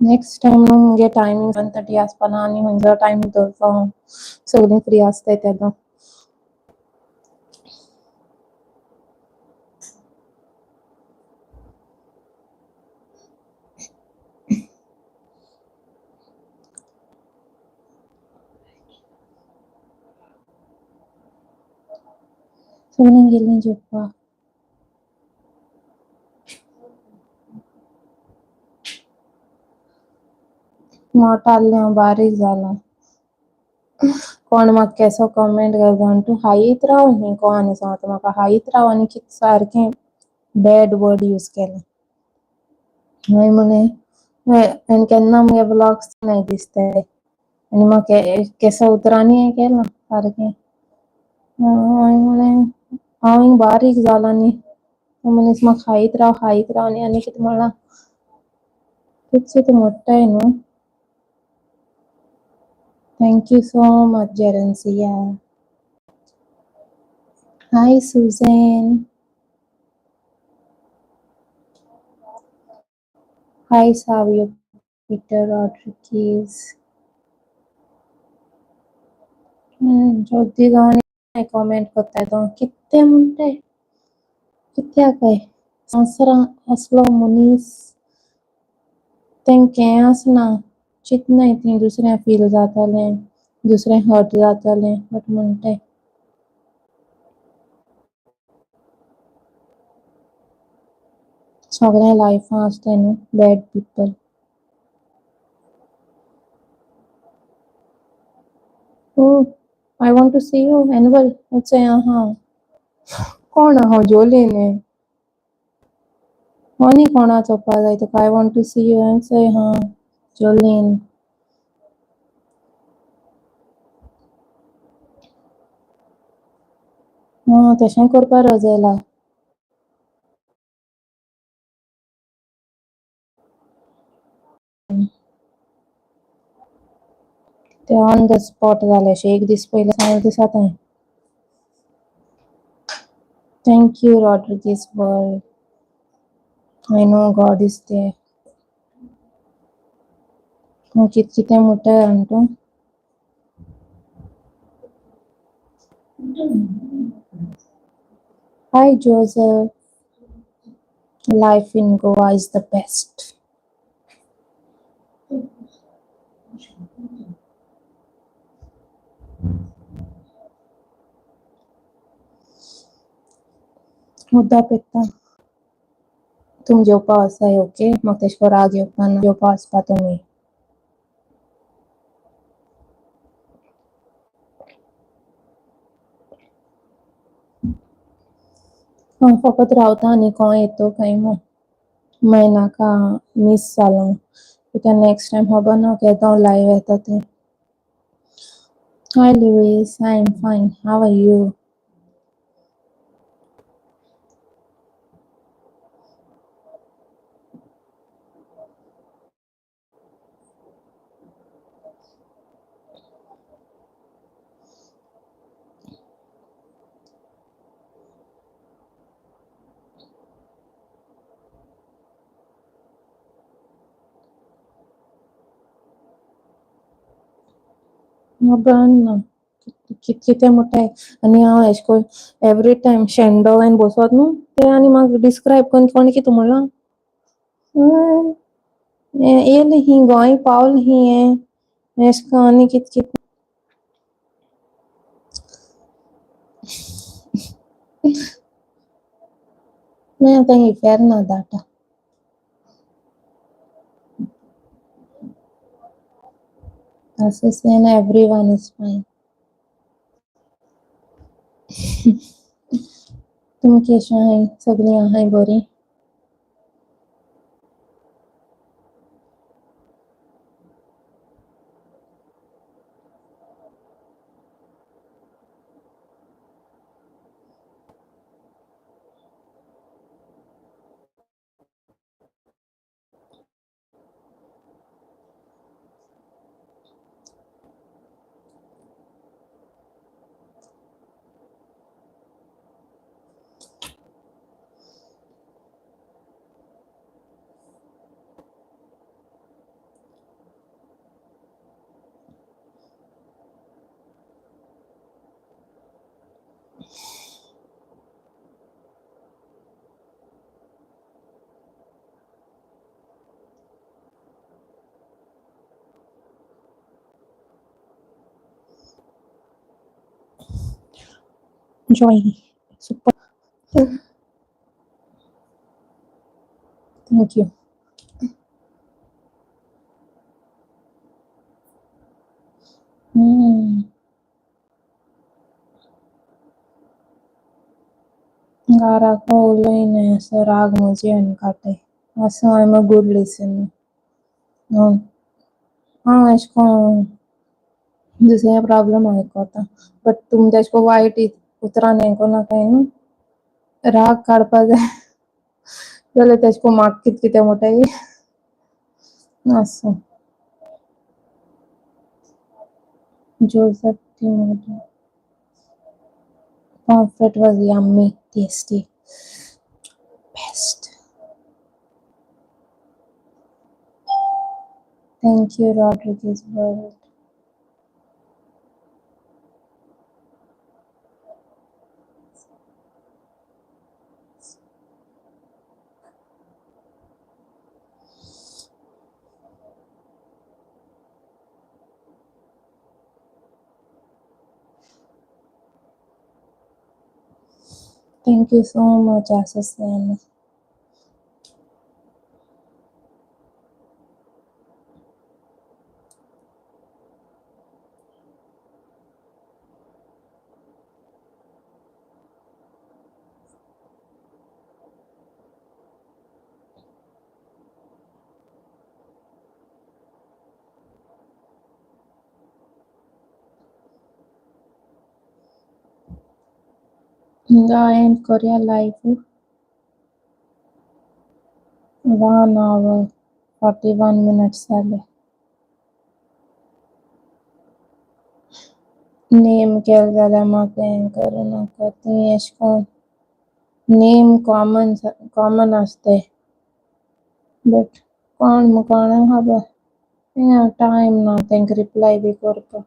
Next time मुगे टायमींग 7:30 आसपाना आनी खंयचो टायम दवरपा हांव सगळीं फ्री आसताय तेदो सगळीं गेलीं जेवपाक मोटालें बारीक जालां कोण म्हाका केसो कमेंट घालता तूं हायीत राव हीं कोण आनी सांगता म्हाका हायीत राव आनी कितें सारकें बॅड वर्ड यूज केलें हांवें म्हळें हांवें केन्ना मुगे ब्लॉग्स नाय दिसताय आनी म्हाका केसो उतरांनी हें केलां सारकें हांवें म्हळें हांव हिंग बारीक जालां न्ही तो मनीस म्हाका हायीत राव आनी कितें म्हणलां किती मोठा आहे ना. Thank you so much, Gerencia. Hi, Susan. Hi, Savio, Peter Rodriguez. जल्दी गाने कमेंट करता है तो कितने मुंडे कित्या काय संसरा असलो मुनीस तेंके असना चितना इतनी दुसऱ्या फील जाताले दुसरे हर्ट जाताले बट म्हणते सगळ्या लायफां असते न्हू bad people. Oh, I want to see you annual अच्छा हाँ कोण हो जोलीने कोणी कोणाचो पाल तो I want to see you and say हाँ जोलीन हाँ तशें करपा रोजेला ते ऑन द स्पॉट जाले अशें एक दीस पयले सांगले दिसता थंय. Thank you, Rodriguez World. I know God is there. कितने मोठा आहे आणतो. Hi, Joseph. Life in Goa is the best. मुद्दा पेत्ता तुम जेवपा वसाय ओके मग तेशको राग येवपा ना जेवपा वचपा तुमी. हांव फकत रावता आनी खंय येतो काय मग मागीर नाका मिस जालो कित्याक नेक्स्ट टायम खबर ना केदो लायव्ह येता तें. Hi, Louise. I'm fine. How are you? खबर ना कितले मोठे आहे आनी हांव एशे कोन्न एवरी टायम शेंडो घेवन बसोत न्हू ते आनी म्हाका डिस्क्रायब करून कोणी कितें म्हणलां येयलें ही गोंय पावलें ही हें एशें कोन्न आनी कितें कितें मागीर आतां हिफेर ना धाडटा Assassin, everyone is fine. तुम केश आहाय सगळीं आहाय बरीं. Joy. Super. Thank you. घराक उलयनाय असो राग म्हजे आनी काटाय असो I am a good listener. हांव एशे कोन्न दुसऱ्या प्रॉब्लम आयकोता बट तुम तेशे को वायट उतरान हें कोनाकाय न्हू राग काडपा जाय जाल्यार तेशे को म्हाका कितें कितें म्हणटाय Awesome. Joseph Timodo. Pomfret was yummy, tasty. Best. Thank you, Rodriguez World. Thank you so much, Assassin. India and Korea live 1 hour 41 minutes झाले. नेम केलं जाल्यार म्हाका हें करूं ती अशें कोन्न नेम कॉमन आसताय बट कोणाक खबर थिंगा टायम ना तेंका रिप्लाय बी करपाक.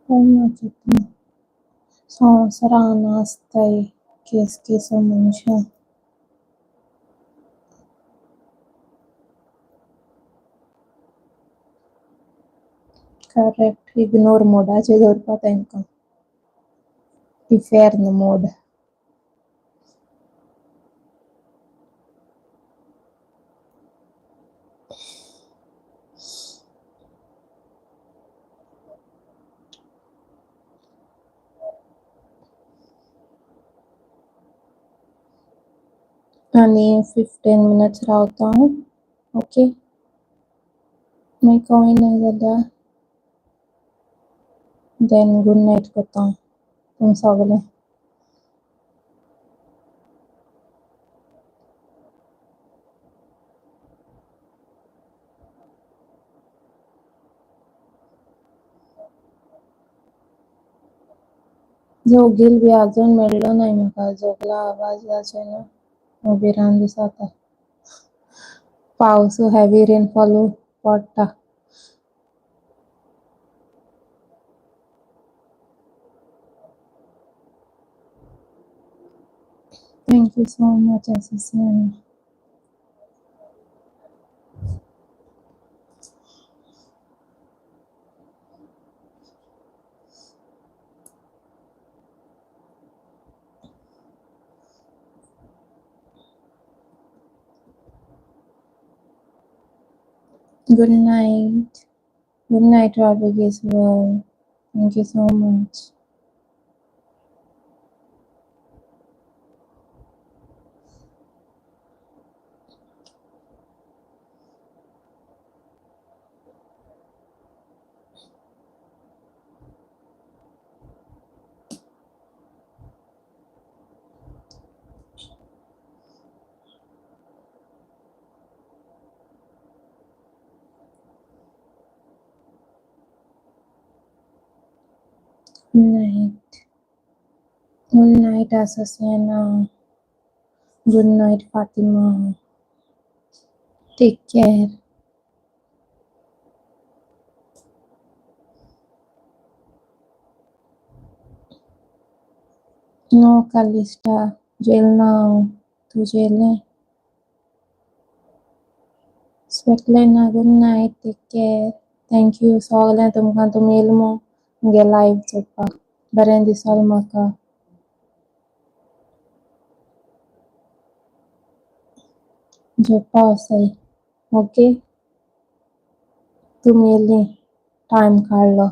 कोण चिंतना संवसारान आसताय केस मनशां. करेक्ट इग्नोर मोडाचेर दवरपा तेंकां. इफेर्न मोड. आनी 15 minutes रावता हांव. ओके मागीर कांय ना जाल्यार देन गूड नायट कोत्ता तुम सगलें. जोगील बी आजून मेळ्ळो नाय म्हाका. जोगला आवाज जावचे ना. उबेरान दिसता. पावस हेवी रेनफॉल पडटा. Thank you so much SSN. Good night. Good night Rodrigues world. Thank you so much. Good night. Good night SSN. Good night Fatima. Take care. No Calista. जेलना हांव. तूं जेयलें? Svetlana, good night. Take care. Thank you सगळ्यांक तुमकां तुमी येयले मुगे live चोवपाक. बरें दिसलें म्हाका. झोपा वोसाय. ओके तुमी येयलीं. टायम काडलो.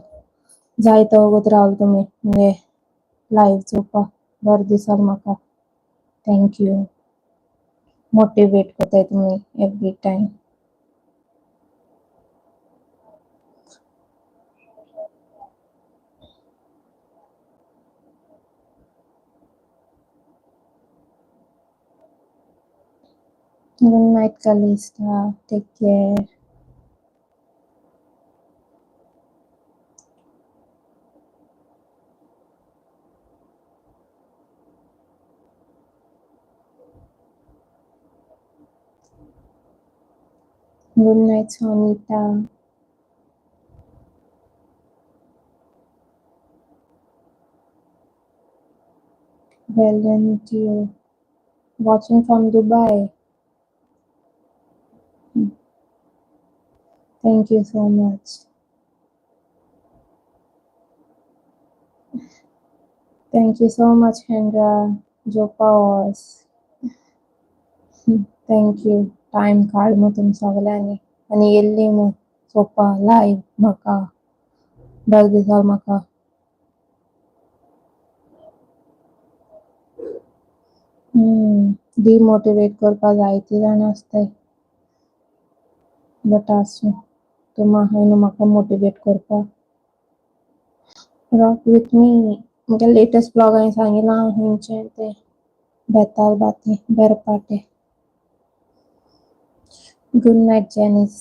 जायतो वगत रावले तुमी मुगे लायव्ह चोवपाक. बरें दिसलें म्हाका. Thank you. मोटिवेट कोत्ताय तुमी every time. Good night, Kalista. Take care. Good night, Sonita. Well done to you. Watching from Dubai. Thank you so much. Thank you so much, Hendra. Jopaos. Thank you. Time काढून तुमचा सगळ्यांनी आणि येल्ली मग सोपा live म्हाका बस दिसा म्हाका demotivate करपा जायती जाण आसताय बट आसूं तुमा हाय न्हू म्हाका मोटिवेट करपा रॉक विथ मी म्हज्या लेटेस्ट ब्लॉग हांवें सांगिलां हेंचें तें बेताल बाती बेरपाटे गुड नायट जेनिस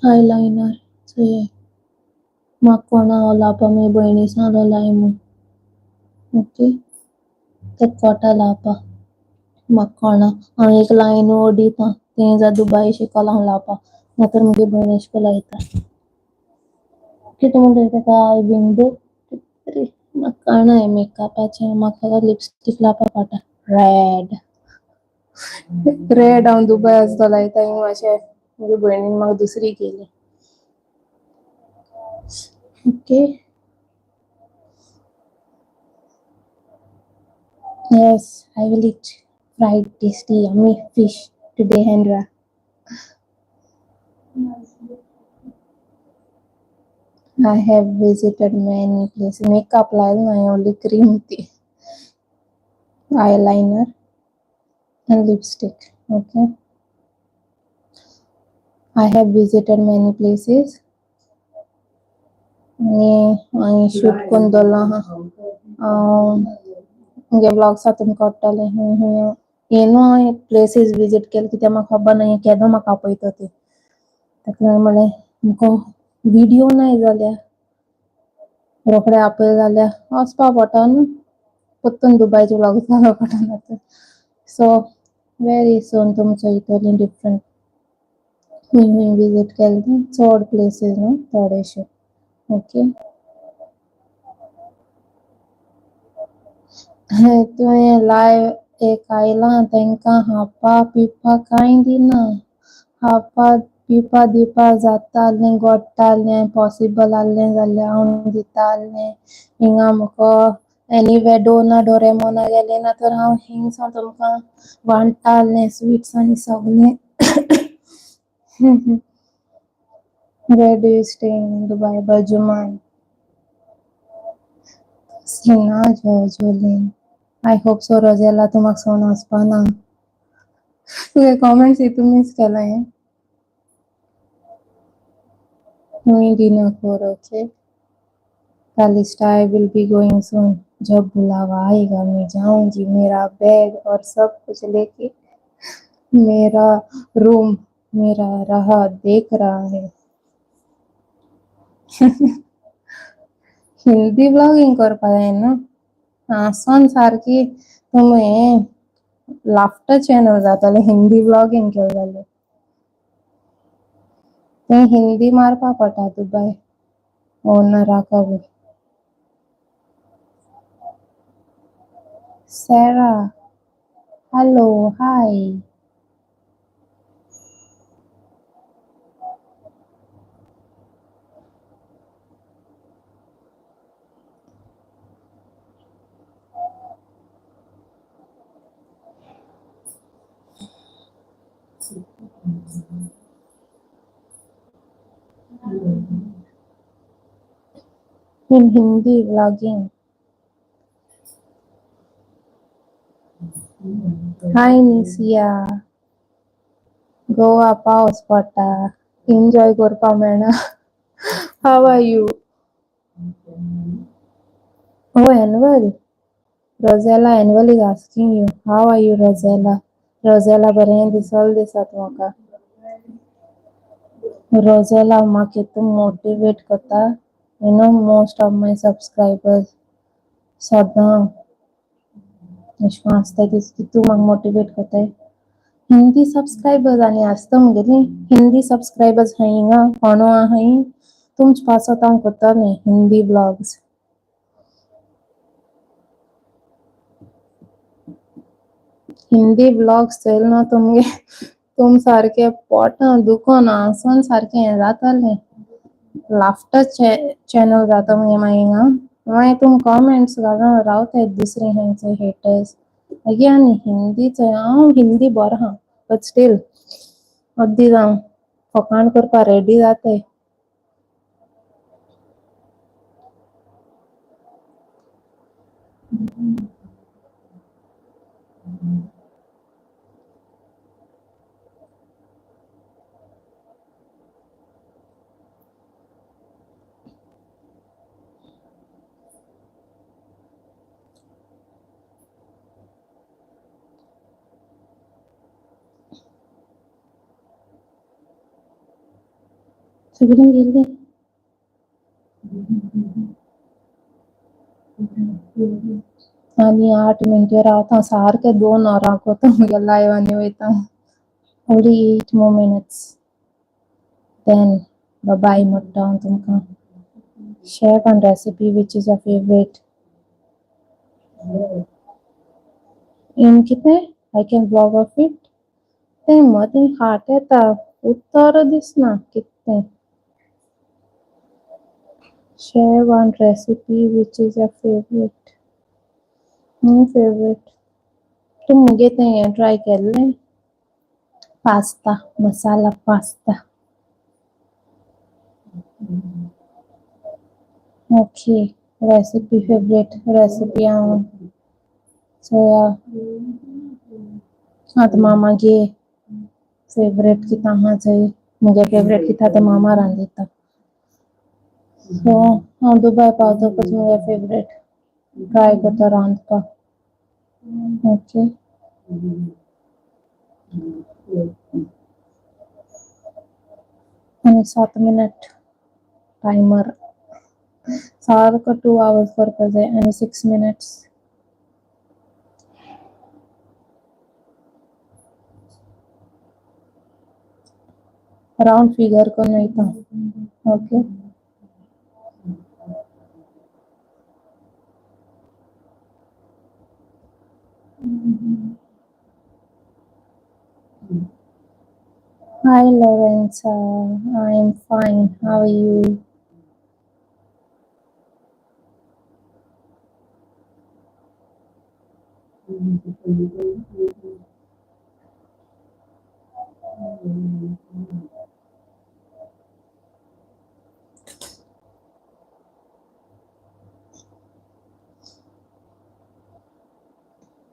आयलाइनर चोये म्हाका कोणा लावपा म्हजे भयणी सांगलो लाय म्हूण ओके ते कोटा लावपा म्हाका कोणा हांव एक लायन ओडीता तें जा दुबाय शिकोला हांव लावपा नातर मुगे भयण एशे को लायता कितें म्हणटा तेका बिंदू अरे म्हाका कळना मेकअपाचें म्हाका लिपस्टीक लावपा पडटा रेड रेड हांव दुबाय आसतो लायता हिंग मातशें मुगे भयणीन म्हाका दुसरी केली okay yes I will eat fried tasty yummy fish today Hendra I have visited many places makeup लायला ना only cream ती eyeliner and lipstick okay I have visited many places आणि शूट करून दवरलो आहा मुगे ब्लॉग्स तुमकां कोट्टले हूं येनो हांवें प्लेसीस विजीट केले कित्याक म्हाका खबर ना केदो म्हाका आपयता ते ताका लागून म्हणलें तुमकां व्हिडिओ नाय जाल्यार रोखडे आपय जाल्यार वचपा पडटा न्हू परतून दुबायचे ब्लॉग्स घालपा पडटा सो वेरी सून तुमचो इतून डिफरंट खंय विजीट केले चड प्लेसीस न्हू थोडेशे ओके तुवें लायव एक आयलां तांकां खावपा पिवपा कांय दिना खावपा पिवपा दिवपा जातालें गोडटालें पॉसिबल आसलें जाल्यार हांव दितालें हिंगा मुको एनीवे डोना डोरेमोना गेलें ना तर हांव हिंगसान तुमकां वाडटालें स्वीट्स आनी सगलें where do you stay in Dubai BurJuman हिंगा Jolene I hope so Rosella तूं म्हाका सोडून वचपा ना तुवें कॉमेंट्स हितून मिस केला हें हुंय डिनर कर okay Calista I will be going soon जब बुलावा आएगा मैं जाऊंगी मेरा बैग और सब कुछ लेके मेरा रूम मेरा राह देख रहा है हिंदी ब्लॉगिंग करपा जाय न्हू हांसोन सारकी तुवें लाफ्टर चॅनल जातालें हिंदी ब्लॉगिंग केलें जाल्यार तें हिंदी मारपा पडटा दुबाय ओनराका बी Sarah, hello, hi. In Hindi vlogging. Hi Nisia. Goa पाऊस पडटा. Enjoy करपा मेळना. How are you? Oh, Annual. Rosella, Annual is asking you. How are you, Rosella? Rosella बरें दिसत म्हाका. Rosella म्हाका तू motivate करता. You know, most of my subscribers सदां अशें करून आसता की तू म्हाका motivate करताय. हिंदी सब्सक्राइबर्स आनी आसता मुगेली. हिंदी सब्सक्राइबर्स हाय हिंगा कोणो आहाय. तुमचे पासत हांव करतलें हिंदी ब्लॉग्स. हिंदी ब्लॉग्स चोयले न्हू तुमगे तुम सारके पोटां दुखोन हांसोन सारकें हें जातालें. लाफ्टर चॅनल जाता मगे मागीर हिंगा. मागीर तुम कॉमेंट्स घालून रावताय दुसरे हेंचे हेटर्स. मागीर आनी हिंदी चोय हांव हिंदी बोरो आहा बट स्टील अर्दी जावन फकाण करपा रेडी जाताय. सगळीं गेलीं. आनी 8 मिनटां रावता सारकें 2 वरां कोता मुगे लायव आनी वयता. Only 8 more minutes. Then bye bye म्हणटा हांव तुमकां. Share one recipe which is your favorite. In कितें? I can vlog of it. तें मदें हार्ट येता. उत्तर दिसना कितें. Share one recipe which is your favorite. Favorite. तुम मुगे तें हें ट्राय केल्लें? पास्ता, मसाला pasta. Okay. Recipe favorite recipe हांव सोया आतां मामागे फेवरेट कितें आहा चोय मुगे फेवरेट कितें तें मामा रांदिता. सो हांव दुबय पावतकच मुगे फेवरेट ट्राय करता रांदपाक. ओके. आनी 7 मिनट टायमर. सारको 2 hours करपा जाय आनी 6 minutes. राउंड फिगर कोन्न वयता. Okay. Hi Lorenza, I'm fine. How are you?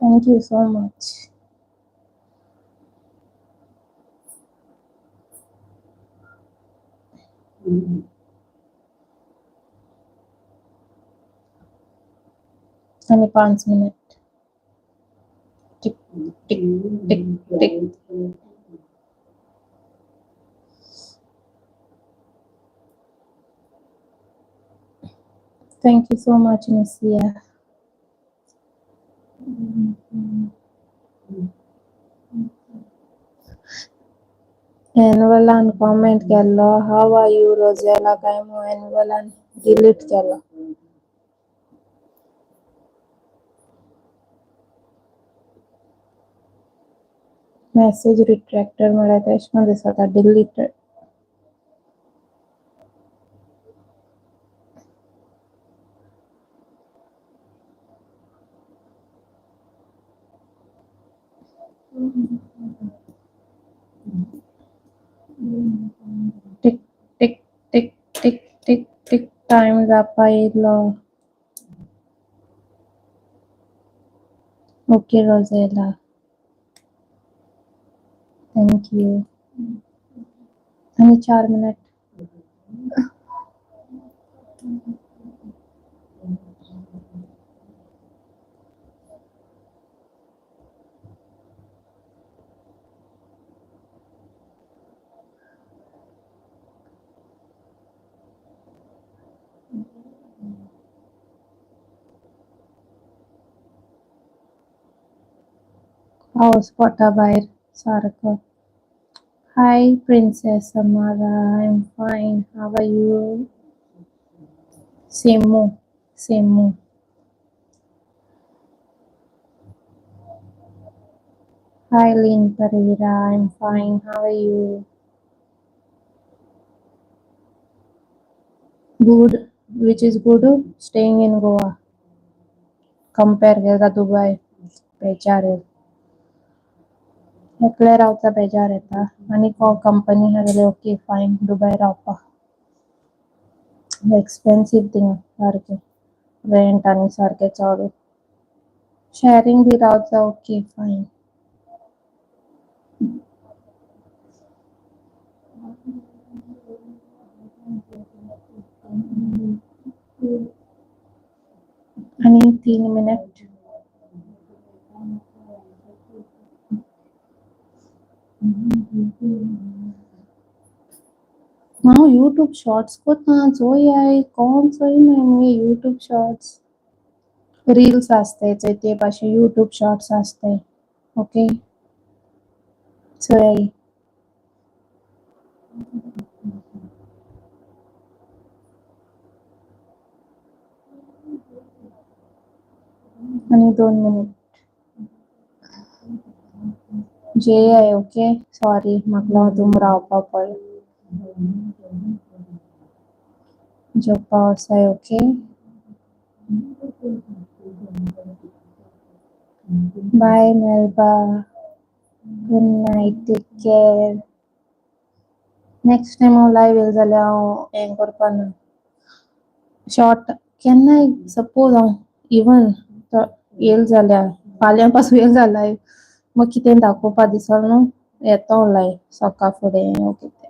Thank you so much. आनी 5 minute. Tick tick tick tick. Thank you so much, Nisia. एनवलान कॉमेंट केल्लो हाव आर यू रोजेला काय मु एनवलान डिलीट केलो. Message रिट्रॅक्टेड म्हळ्यार तेश कोन्न दिसता डिलीटेड. टाइम जाता yellow. Okay Rosella, thank you. आणि 4 मिनिट. पाऊस पडटा बाहेर सारखं. Hi princess Amara, I am fine, how are you? सेमू, सेमू. Hi Lynn Pereira, I'm fine, how are you? Good, which is good, staying in Goa. Compare केला Dubai, बेजार आहे. एकले रावचा बेजार येता आणि कंपनी हरले ओके फाईन दुबई रावपा. एक्सपेन्सिव थिंग सारखे रेंट आणि सारखे चड. शेअरिंग बी रावचा ओके फाईन. आणि 3 मिनिट. हांव यूट्यूब शॉर्ट्स कोत्ता चोयाय कोण चोयना मुगे यूट्यूब शॉर्ट्स. रील्स असते ते भाशेन यूट्यूब शॉर्ट्स असते. ओके चोय. आणि 2 मिनिट. जे आहे ओके सॉरी म्हाका लागून रावपा पडलें. जेवपा वोसाय okay. Bye Melba, good night, take care. Next time हांव लायव्ह येयलें जाल्यार हांव हें करपा ना. शॉर्ट केन्नाय सपोज हांव इवन येयलें जाल्यार फाल्यां पासून येयलें जाल्यार म्हाका कितें दाखोवपा दिसोना न्हू येतो लायव्ह सकाळ फुडें वो कितें.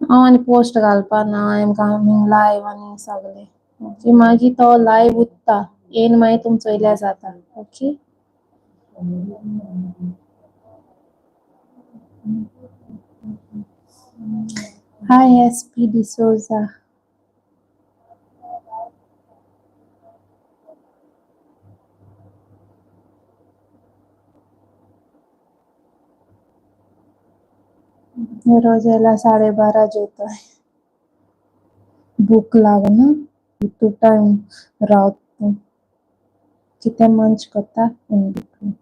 हांव आनी पोस्ट घालपा ना आय एम कमिंग लायव्ह आनी सगळें. मागीर तो लायव्ह उत्ता येयन मागीर तुमी चोयल्यार जाता. ओके. हाय एसपी डिसोजा. रोजेला 12:30 जेवता. भूक लागना इतू टाइम रावता. कितें मंच कोत्ता इन बिटवीन.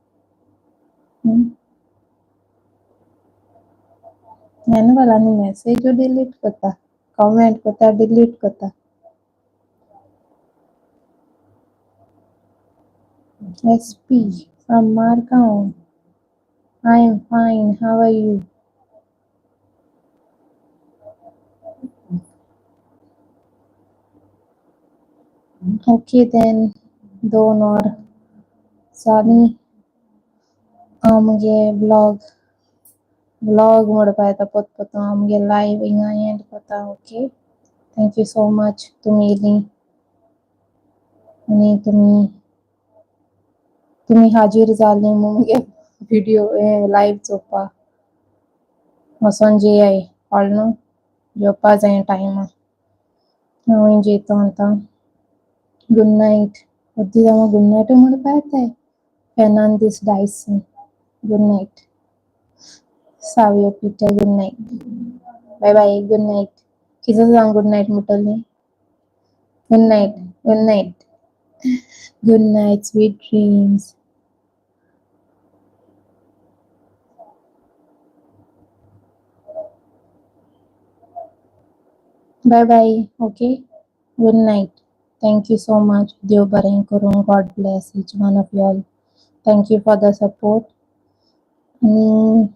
एनुअल आनी मेसेजू डिलीट कोत्ता, कमेंट कोत्ता डिलीट कोत्ता. SP from Margao. I am fine, how are you? Okay then, 2 और सानी आमगे व्लॉग मोडपा येता पोत आमगे लायव्ह हिंगा एंड कोत्ता. Okay thank you so much तुमी येयलीं आनी तुमी हाजीर जालीं मुगे व्हिडिओ लायव्ह चोवपा. वोसोन जेयाय कळ्ळें न्हू जेवपा जाय टायमार. हांव जेयता आतां. Good night. अर्दी जाणां गुड नाईट म्हणपा येताय. Fernandes Dyson good night. सावयो Peter good night. Bye bye good night. कितें सांग गुड नाईट म्हणटलीं. Good night, good night, good night, sweet dreams. Bye bye okay good night. Thank you so much. देव बरें करूं. God bless each one of you all. Thank you for the support. आनी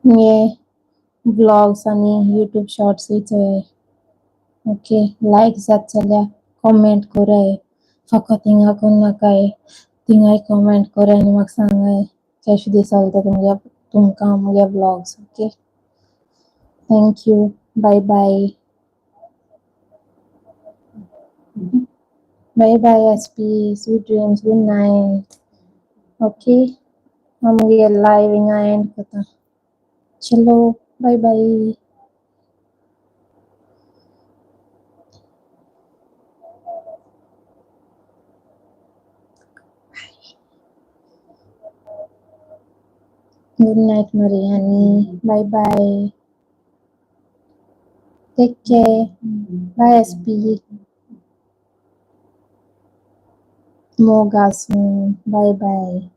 मुगे blogs आनी YouTube शॉर्ट्सूय चोयाय. Okay like जात जाल्यार कॉमेंट कराय फकत थिंगा करून नाकाय थिंगाय कॉमेंट कराय आनी म्हाका सांगाय केशे दिसता तुमकां मुगे blogs okay thank you bye bye bye bye एसपी sweet dreams good night okay हम मुगे लाइव हिंगा एंड कोता चलो bye bye good night Mariani bye bye take care bye एसपी मोगा सून बाय बाय